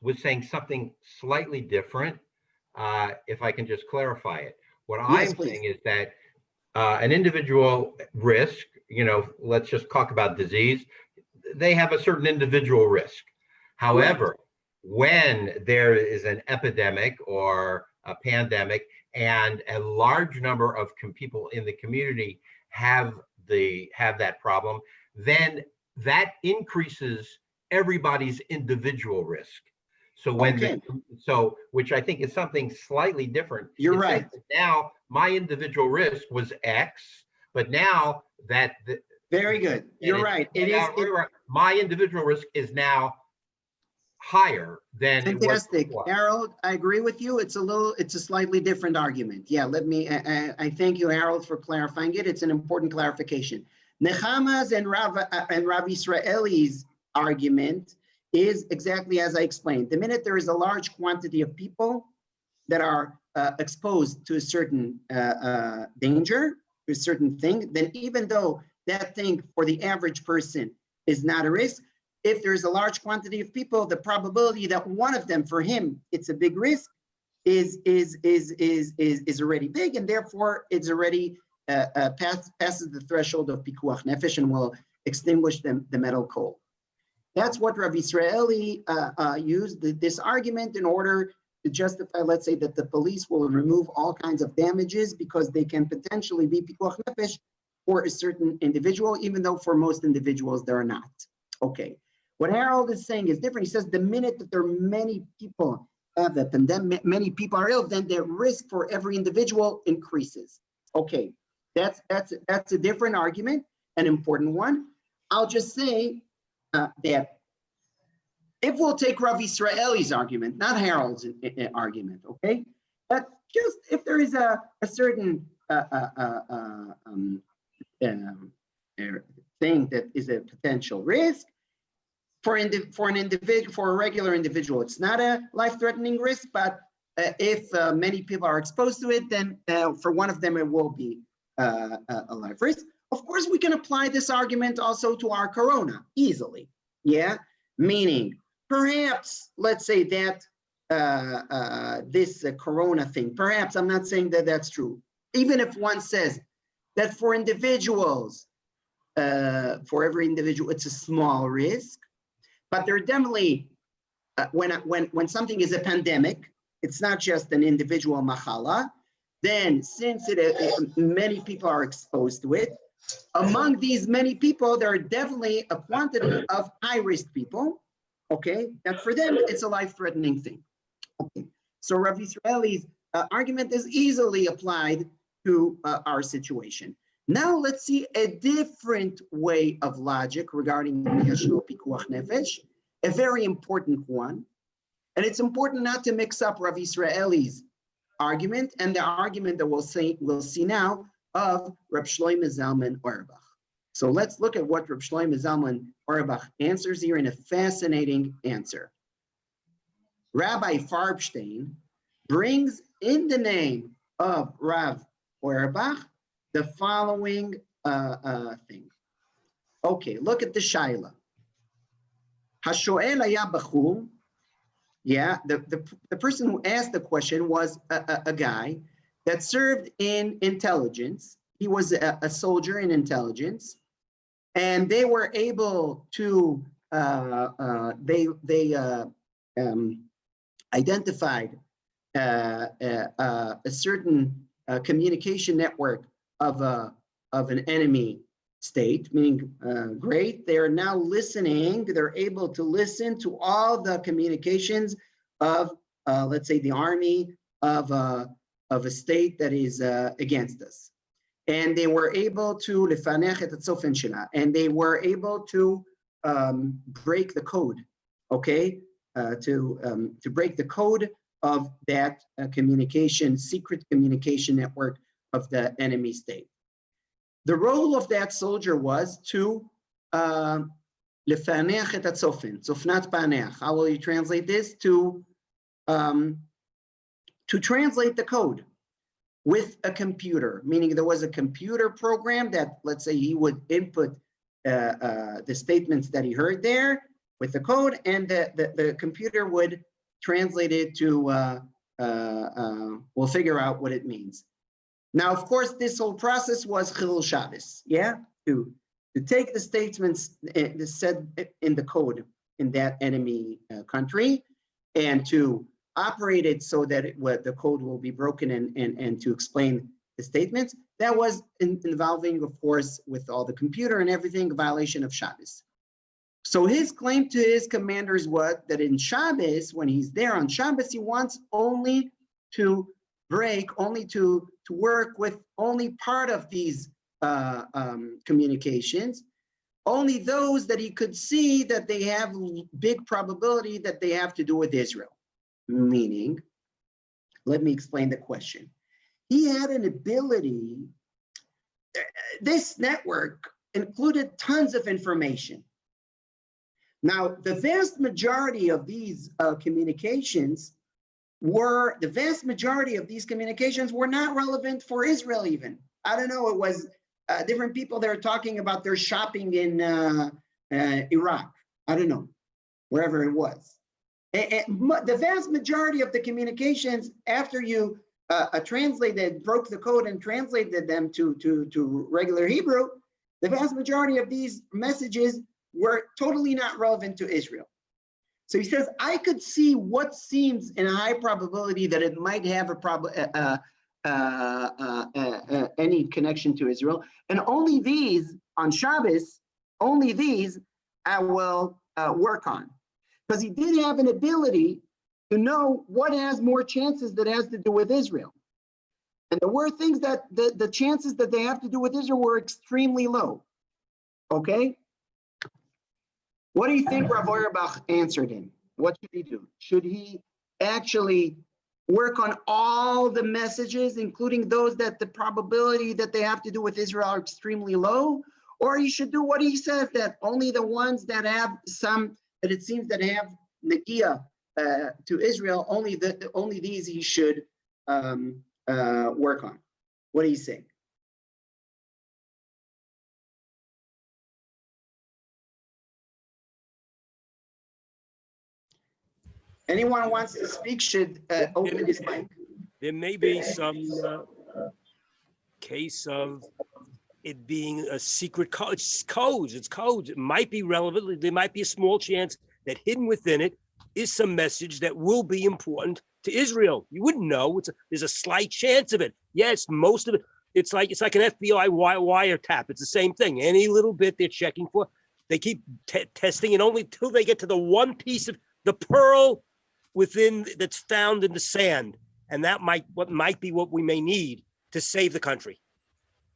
was saying something slightly different. If I can just clarify it, what I'm saying is that an individual risk, let's just talk about disease. They have a certain individual risk. However, when there is an epidemic or a pandemic and a large number of people in the community have that problem, then that increases everybody's individual risk. So which I think is something slightly different. You're right. Now my individual risk was X, but now very good. You're right. My individual risk is now higher than fantastic. Harold, I agree with you. It's a slightly different argument. Yeah, I thank you, Harold, for clarifying it. It's an important clarification. Nechama's and Rav Israeli's argument is exactly as I explained. The minute there is a large quantity of people that are exposed to a certain danger, to a certain thing, then even though that thing for the average person is not a risk, if there's a large quantity of people, the probability that one of them, for him, it's a big risk, is already big, and therefore it's already passes the threshold of pikuach nefesh and will extinguish the metal coal. That's what Rav Israeli used this argument in order to justify, let's say, that the police will remove all kinds of damages because they can potentially be pikuach nefesh for a certain individual, even though for most individuals they're not. Okay. What Harold is saying is different. He says the minute that there are many people have a pandemic, many people are ill, then the risk for every individual increases. Okay, that's a different argument, an important one. I'll just say that if we'll take Rav Israeli's argument, not Harold's argument, okay? But just if there is a certain thing that is a potential risk for an individual, for a regular individual, it's not a life-threatening risk. But if many people are exposed to it, then for one of them it will be a life risk. Of course, we can apply this argument also to our corona easily. Yeah, meaning perhaps let's say that this corona thing. Perhaps I'm not saying that that's true. Even if one says that for individuals, for every individual, it's a small risk, but there are definitely when something is a pandemic, it's not just an individual machala. Then, since many people are exposed to it, among these many people, there are definitely a quantity of high-risk people. Okay, that for them it's a life-threatening thing. Okay, so Rav Yisraeli's argument is easily applied to our situation. Now let's see a different way of logic regarding Pikuach Nefesh, a very important one. And it's important not to mix up Rav Yisraeli's argument and the argument that we'll see now of Reb Shlomo Zalman Auerbach. So let's look at what Reb Shlomo Zalman Auerbach answers here in a fascinating answer. Rabbi Farbstein brings in the name of Rav Auerbach the following thing. Okay, look at the Shaila. Hashoel haya bachur. Yeah, the person who asked the question was a guy that served in intelligence. He was a soldier in intelligence, and they were able to identified a certain communication network of an enemy state, meaning great. They are now listening. They're able to listen to all the communications of, let's say, the army of a state that is against us. And they were able to and they were able to break the code, okay, to break the code of that secret communication network of the enemy state. The role of that soldier was to lefanech et hatzofin, zofnat paneach. How will you translate this? To translate the code with a computer, meaning there was a computer program that, let's say, he would input the statements that he heard there with the code, and the computer would translate it to, we'll figure out what it means. Now, of course, this whole process was Chilul Shabbos, yeah? To take the statements said in the code in that enemy country and to operate it so that the code will be broken and to explain the statements. That was involving, of course, with all the computer and everything, a violation of Shabbos. So his claim to his commanders was that in Shabbos, when he's there on Shabbos, he wants only to work with only part of these communications, only those that he could see that they have big probability that they have to do with Israel. Meaning, let me explain the question. He had an ability, this network included tons of information. Now, the vast majority of these communications were not relevant for Israel even. I don't know, it was different people that are talking about their shopping in Iraq. I don't know, wherever it was. The vast majority of the communications, after you broke the code and translated them to regular Hebrew, the vast majority of these messages were totally not relevant to Israel. So he says, I could see what seems in a high probability that it might have any connection to Israel, and only these on Shabbos, only these I will work on. Because he did have an ability to know what has more chances that has to do with Israel. And there were things that the chances that they have to do with Israel were extremely low. Okay? What do you think Rav Auerbach answered him? What should he do? Should he actually work on all the messages, including those that the probability that they have to do with Israel are extremely low, or he should do what he says, that only the ones that have some, that it seems that have Nagia to Israel, only these he should work on. What do you say? Anyone wants to speak should open his mic. There may be some case of it being a secret code. It's codes. It's codes. It might be relevant. There might be a small chance that hidden within it is some message that will be important to Israel. You wouldn't know. There's a slight chance of it. Yes, most of it. It's like an FBI wiretap. It's the same thing. Any little bit they're checking for, they keep testing it only till they get to the one piece of the pearl within that's found in the sand, and that might be what we may need to save the country.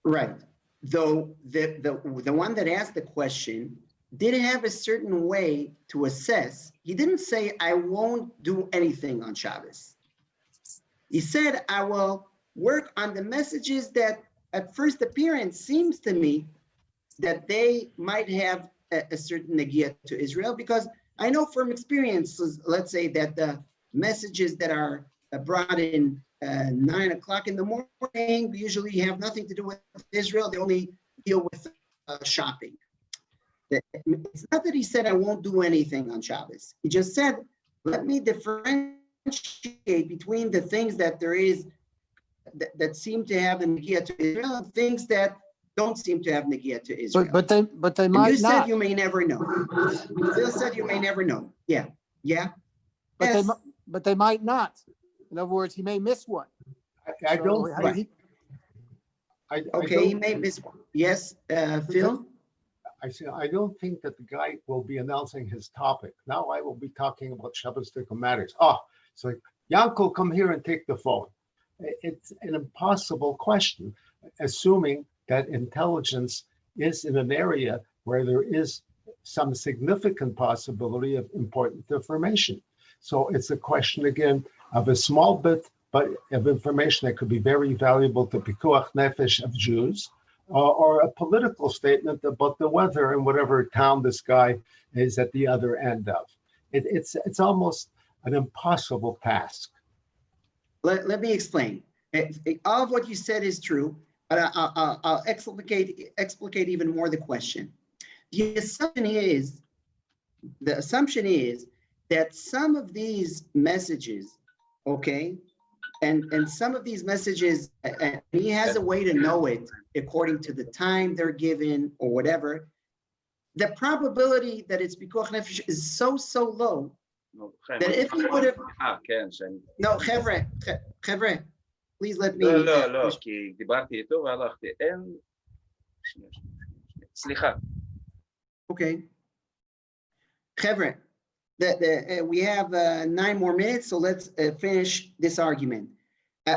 Right. Though the one that asked the question did have a certain way to assess. He didn't say, I won't do anything on Shabbos. He said, I will work on the messages that at first appearance seems to me that they might have a certain negia to Israel, because I know from experiences, let's say that the messages that are brought in 9 o'clock in the morning usually have nothing to do with Israel. They only deal with shopping. It's not that he said, I won't do anything on Shabbos. He just said, let me differentiate between the things that there is that seem to have a negia to Israel and things that don't seem to have negia to Israel. But they And might you not. said you may never know. Phil said you may never know. Yeah. But Yes. they might not. In other words, he may miss one. I So, don't. Right. I Okay, he don't- may miss one. Yes, Phil? I don't think that the guy will be announcing his topic. Now I will be talking about Shabbos-stical matters. So Yankel, come here and take the phone. It's an impossible question, assuming that intelligence is in an area where there is some significant possibility of important information. So it's a question again of a small bit, but of information that could be very valuable to Pikuach Nefesh of Jews, or a political statement about the weather in whatever town this guy is at the other end of. It's almost an impossible task. Let me explain. All of what you said is true, but I'll explicate even more the question. The assumption is that some of these messages, okay, and some of these messages, and he has a way to know it according to the time they're given or whatever. The probability that it's Pikuach Nefesh is so low that if he would have, no, חבר'ה, please let me. לא, כי דיברתי איתו והלכתי, אין, סליחה. Okay. חבר'ה, we have 9 more minutes, so let's finish this argument.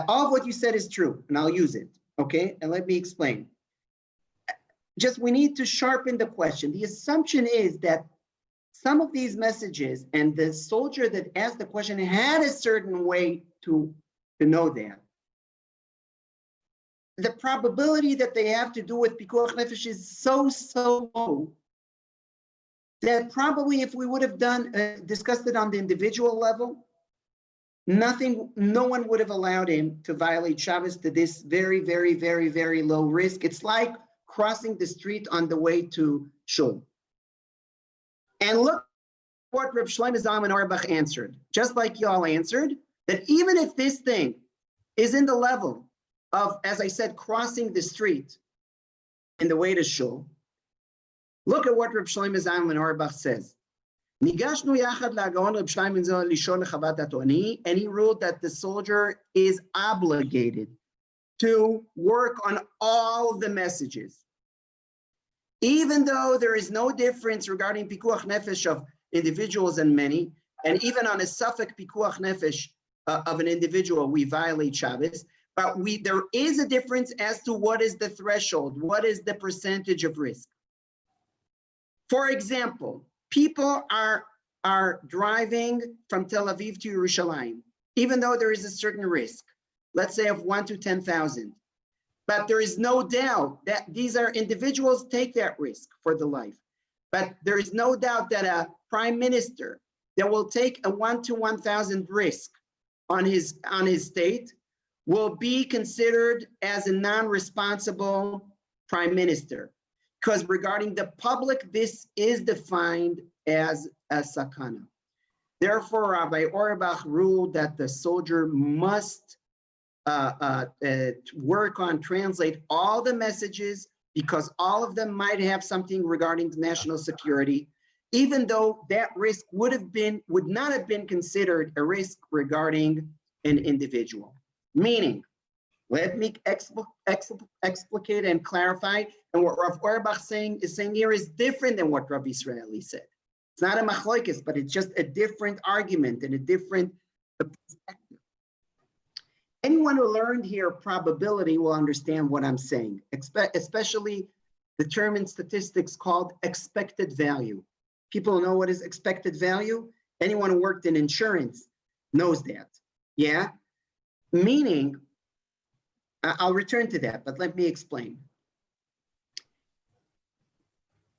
All of what you said is true, and I'll use it, okay? And let me explain. Just, we need to sharpen the question. The assumption is that some of these messages, and the soldier that asked the question had a certain way to know that. The probability that they have to do with Pikuach Nefesh is so low that probably if we would have discussed it on the individual level, no one would have allowed him to violate Shabbos to this very, very, very, very low risk. It's like crossing the street on the way to Shul. And look what Reb Shlomo Zalman Auerbach answered, just like y'all answered, that even if this thing is in the level of, as I said, crossing the street in the way to Shul, look at what Reb Shlomo Zalman Auerbach says. And he ruled that the soldier is obligated to work on all the messages. Even though there is no difference regarding Pikuach Nefesh of individuals and many, and even on a suffix Pikuach Nefesh of an individual, we violate Shabbos, but there is a difference as to what is the threshold, what is the percentage of risk. For example, people are driving from Tel Aviv to Yerushalayim. even though there is a certain risk, let's say of 1 to 10,000. But there is no doubt that these are individuals take that risk for the life. But there is no doubt that a prime minister that will take a 1 to 1,000 risk on his state will be considered as a non-responsible prime minister. Because regarding the public, this is defined as a sakana. Therefore, Rabbi Auerbach ruled that the soldier must work on translate all the messages, because all of them might have something regarding national security, even though that risk would not have been considered a risk regarding an individual. Meaning, let me explicate and clarify. And what Rav Auerbach is saying here is different than what Rav Israeli said. It's not a machlokes, but it's just a different argument and a different perspective. Anyone who learned here probability will understand what I'm saying, especially the term in statistics called expected value. People know what is expected value? Anyone who worked in insurance knows that, yeah? Meaning, I'll return to that, but let me explain.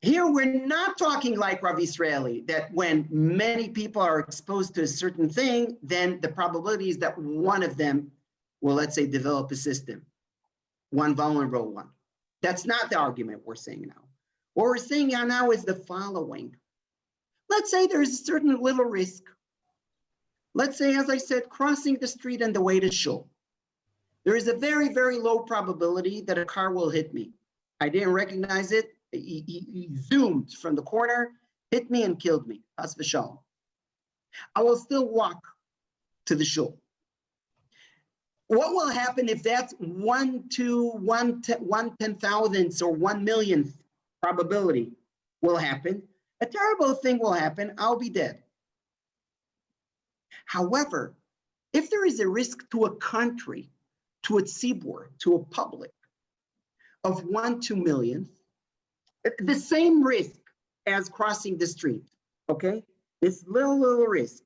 Here, we're not talking like Rav Israeli, that when many people are exposed to a certain thing, then the probability is that one of them will, let's say, develop a system, one vulnerable one. That's not the argument we're saying now. What we're saying now is the following. Let's say there's a certain little risk. Let's say, as I said, crossing the street on the way to shul. There is a very, very low probability that a car will hit me. I didn't recognize it. He zoomed from the corner, hit me and killed me. As v'shalom. I will still walk to the shul. What will happen if that's 1 to 1/10,000th or 1/1,000,000th probability will happen? A terrible thing will happen. I'll be dead. However, if there is a risk to a country, to a tzibur, to a public of 1 to 1,000,000th, the same risk as crossing the street, okay? This little risk,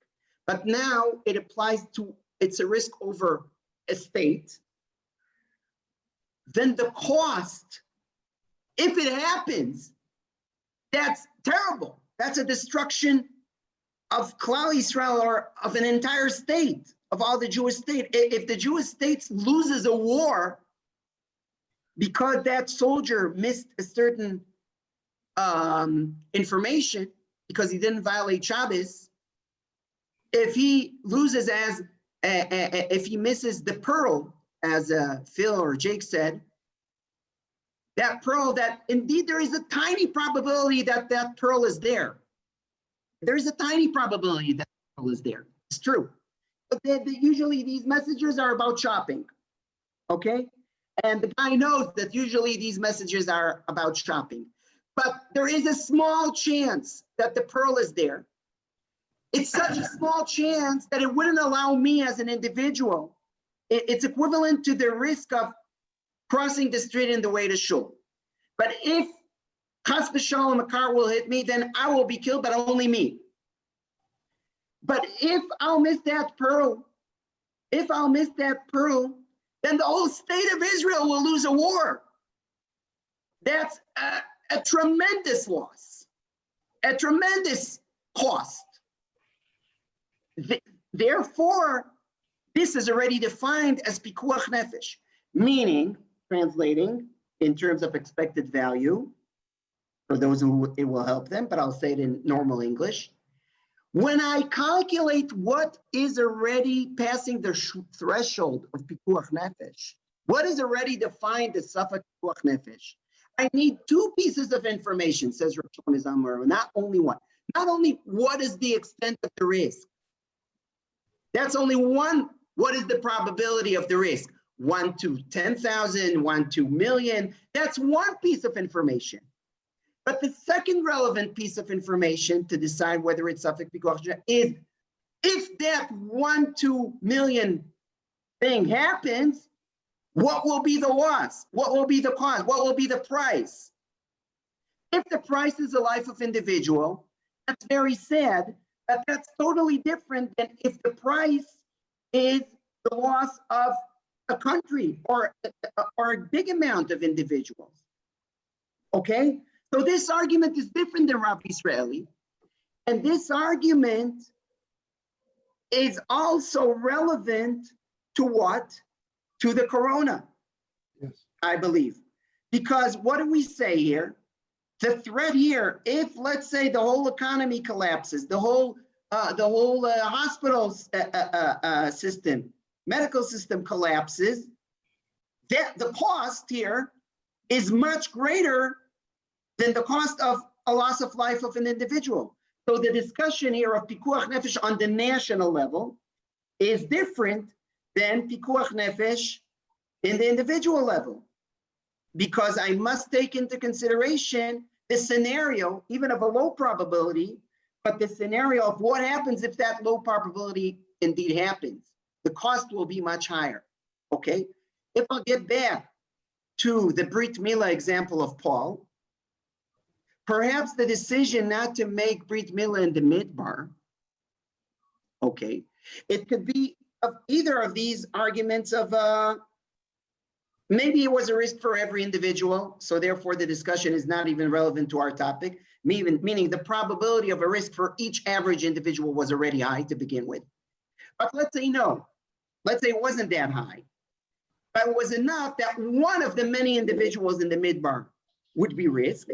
but now it applies to, it's a risk over a state, then the cost, if it happens, that's terrible. That's a destruction of Klal Yisrael, or of an entire state, of all the Jewish state. If the Jewish state loses a war because that soldier missed a certain information, because he didn't violate Shabbos, if he loses if he misses the pearl, as Phil or Jake said, that pearl, that indeed there is a tiny probability that that pearl is there. There's a tiny probability that pearl is there. It's true. But usually these messages are about shopping, okay? And the guy knows that usually these messages are about shopping. But there is a small chance that the pearl is there. It's such a small chance that it wouldn't allow me as an individual. It's equivalent to the risk of crossing the street in the way to shul. But if chas v'shalom, a car will hit me, then I will be killed, but only me. But if I'll miss that pearl, then the whole state of Israel will lose a war. That's a tremendous loss, a tremendous cost. Therefore, this is already defined as Pikuach Nefesh, meaning, translating in terms of expected value, for those who it will help them, but I'll say it in normal English. When I calculate what is already passing the threshold of Pikuach Nefesh, what is already defined as Safek Pikuach Nefesh, I need two pieces of information, says Rav Shlomo Zalman, not only one. Not only what is the extent of the risk. That's only one. What is the probability of the risk? 1 to 10,000, 1 to 1,000,000. That's one piece of information. But the second relevant piece of information to decide whether it's Safek Pikuach is if that 1 to 1,000,000 thing happens, what will be the loss? What will be the cost? What will be the price? If the price is the life of individual, that's very sad, but that's totally different than if the price is the loss of a country or a big amount of individuals. Okay, so this argument is different than Rav Israeli, and this argument is also relevant to what? To the corona, Yes. I believe. Because what do we say here? The threat here, if let's say the whole economy collapses, the whole hospital system, medical system collapses, that the cost here is much greater than the cost of a loss of life of an individual. So the discussion here of Pikuach Nefesh on the national level is different than Pikuach Nefesh in the individual level, because I must take into consideration the scenario, even of a low probability, but the scenario of what happens if that low probability indeed happens. The cost will be much higher, okay? If I'll get back to the Brit Milah example of Paul, perhaps the decision not to make Brit Milah in the Midbar, okay, it could be of either of these arguments of maybe it was a risk for every individual, so therefore the discussion is not even relevant to our topic, meaning the probability of a risk for each average individual was already high to begin with. But let's say no, let's say it wasn't that high, but it was enough that one of the many individuals in the Midbar would be risked.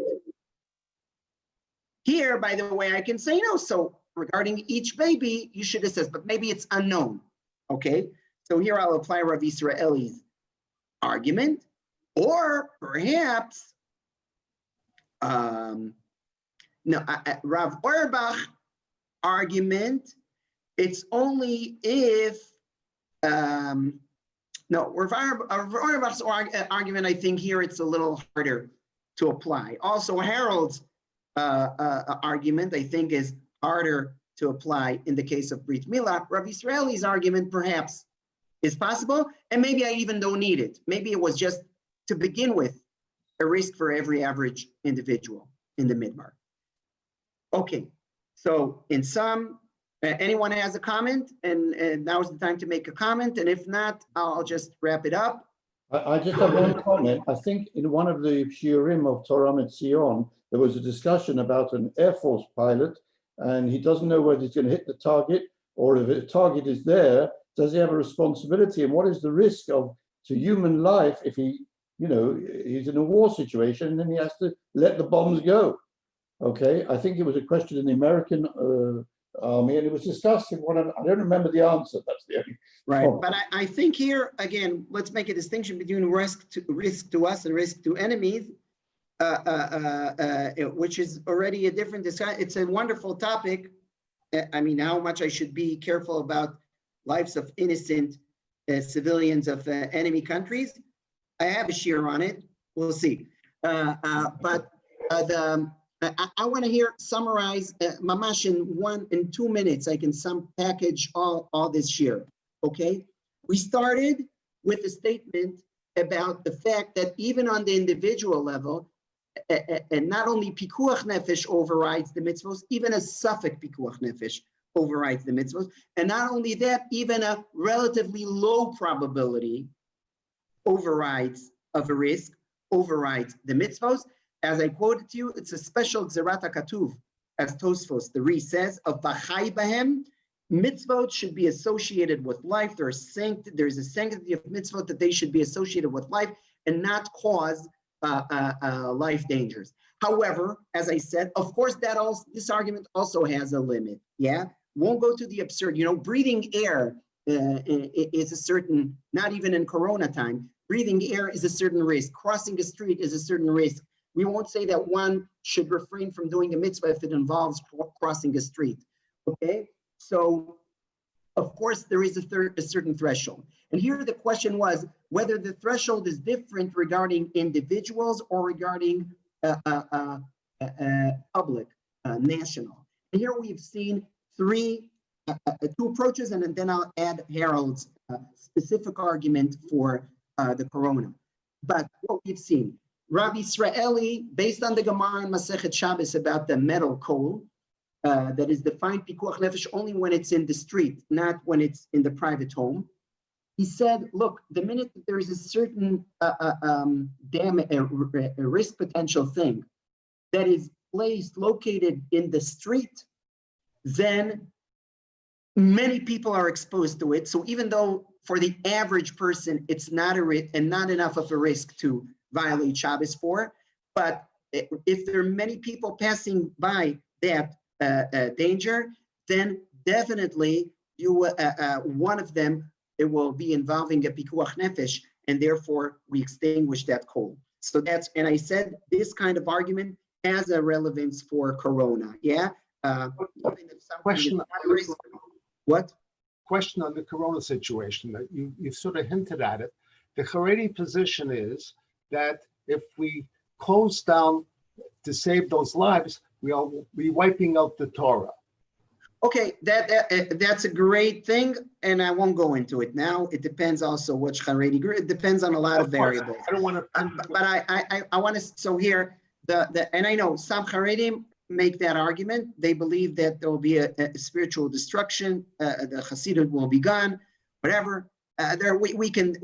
Here, by the way, I can say no. So regarding each baby, you should assess, but maybe it's unknown. Okay, so here I'll apply Rav Israeli's argument, or perhaps Rav Auerbach argument. It's only if Rav Auerbach's argument. I think here it's a little harder to apply. Also, Harold's argument, I think, is harder to apply in the case of Brit Milah. Rav Israeli's argument perhaps is possible, and maybe I even don't need it. Maybe it was just to begin with a risk for every average individual in the Midbar. Okay, so in sum, anyone has a comment, and now's the time to make a comment, and if not, I'll just wrap it up. I just have one comment. I think in one of the shiurim of Torah Metzion, there was a discussion about an Air Force pilot, and he doesn't know whether he's going to hit the target, or if the target is there, does he have a responsibility? And what is the risk of to human life if he, he's in a war situation and then he has to let the bombs go? Okay, I think it was a question in the American army, and it was discussed in one of, I don't remember the answer, that's the only right problem. But I think here, again, let's make a distinction between risk to us and risk to enemies, which is already a different discussion. It's a wonderful topic. I mean, how much I should be careful about lives of innocent civilians of enemy countries. I have a share on it. We'll see. But I want to summarize mamash in 2 minutes. I can package all this share. Okay, we started with a statement about the fact that even on the individual level, and not only Pikuach Nefesh overrides the mitzvos, even a suffix Pikuach Nefesh overrides the mitzvos, and not only that, even a relatively low probability overrides of a risk overrides the mitzvos. As I quoted to you, it's a special Gzerat HaKatuv, as Tosfos, the Re says, of Bachai Bahem. Mitzvot should be associated with life. There's a sanctity of mitzvot that they should be associated with life and not cause life dangers. However, as I said, of course, this argument also has a limit. Yeah, won't go to the absurd. Breathing air is a certain, not even in Corona time, breathing air is a certain risk. Crossing a street is a certain risk. We won't say that one should refrain from doing a mitzvah if it involves crossing a street. Okay, so of course there is a certain threshold. And here the question was whether the threshold is different regarding individuals or regarding public, national. And here we've seen two approaches, and then I'll add Harold's specific argument for the corona. But what we've seen, Rabbi Israeli, based on the Gemara in Masechet Shabbos about the metal coal, that is defined Pikuach Nefesh only when it's in the street, not when it's in the private home. He said, look, the minute that there is a certain risk potential thing that is placed, located in the street, then many people are exposed to it. So even though for the average person, it's not a risk and not enough of a risk to violate Shabbos for, but if there are many people passing by that danger, then definitely you one of them, it will be involving a Pikuach Nefesh, and therefore we extinguish that coal. So that's, and I said this kind of argument has a relevance for Corona. Yeah. Question. What? Question on the Corona situation that you sort of hinted at it. The Haredi position is that if we close down to save those lives, we'll be wiping out the Torah. Okay, that's a great thing, and I won't go into it now. It depends also which Haredi group. It depends on a lot of variables. I don't want to. But I want to. So here, and I know some Haredim make that argument. They believe that there will be a spiritual destruction. The Hasidut will be gone. Whatever. We can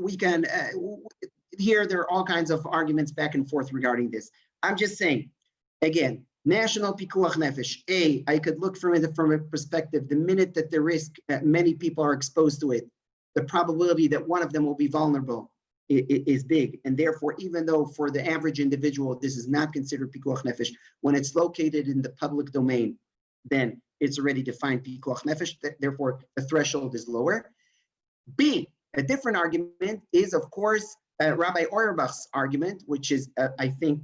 here. There are all kinds of arguments back and forth regarding this. I'm just saying, again. National Pikuach Nefesh. I could look from it from a perspective, the minute that the risk, many people are exposed to it, the probability that one of them will be vulnerable is big. And therefore, even though for the average individual, this is not considered Pikuach Nefesh, when it's located in the public domain, then it's already defined Pikuach Nefesh. Therefore, the threshold is lower. B, a different argument is, of course, Rabbi Auerbach's argument, which is, I think,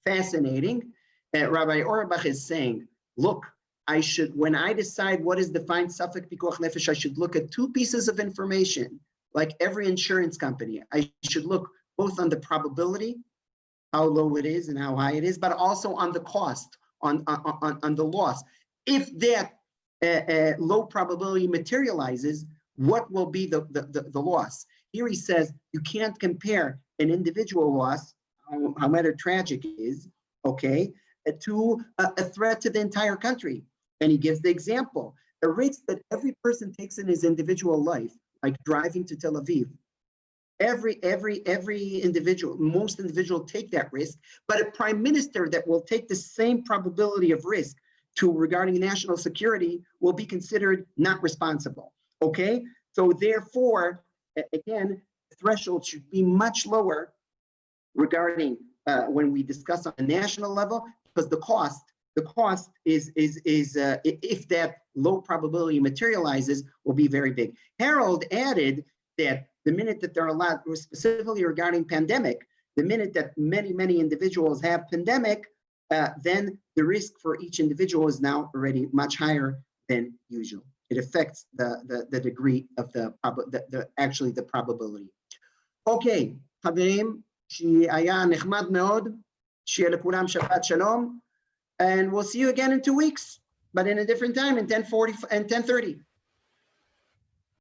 fascinating. Rabbi Auerbach is saying, look, when I decide what is defined Safek Pikuach Nefesh, I should look at two pieces of information, like every insurance company. I should look both on the probability, how low it is and how high it is, but also on the cost, on the loss. If that low probability materializes, what will be the loss? Here he says, you can't compare an individual loss, how matter tragic it is, okay, to a threat to the entire country. And he gives the example, a risk that every person takes in his individual life, like driving to Tel Aviv. Every individual, most individuals take that risk, but a prime minister that will take the same probability of risk regarding national security will be considered not responsible, okay? So therefore, again, the threshold should be much lower regarding when we discuss on a national level, because the cost is if that low probability materializes, will be very big. Harold added that the minute that there are a lot, specifically regarding pandemic, the minute that many individuals have pandemic, then the risk for each individual is now already much higher than usual. It affects the degree of actually the probability. Okay, חברים, שהיה נחמד מאוד, שיהיה לכולם שבת שלום, and we'll see you again in 2 weeks, but in a different time, in 10:40 and 10:30.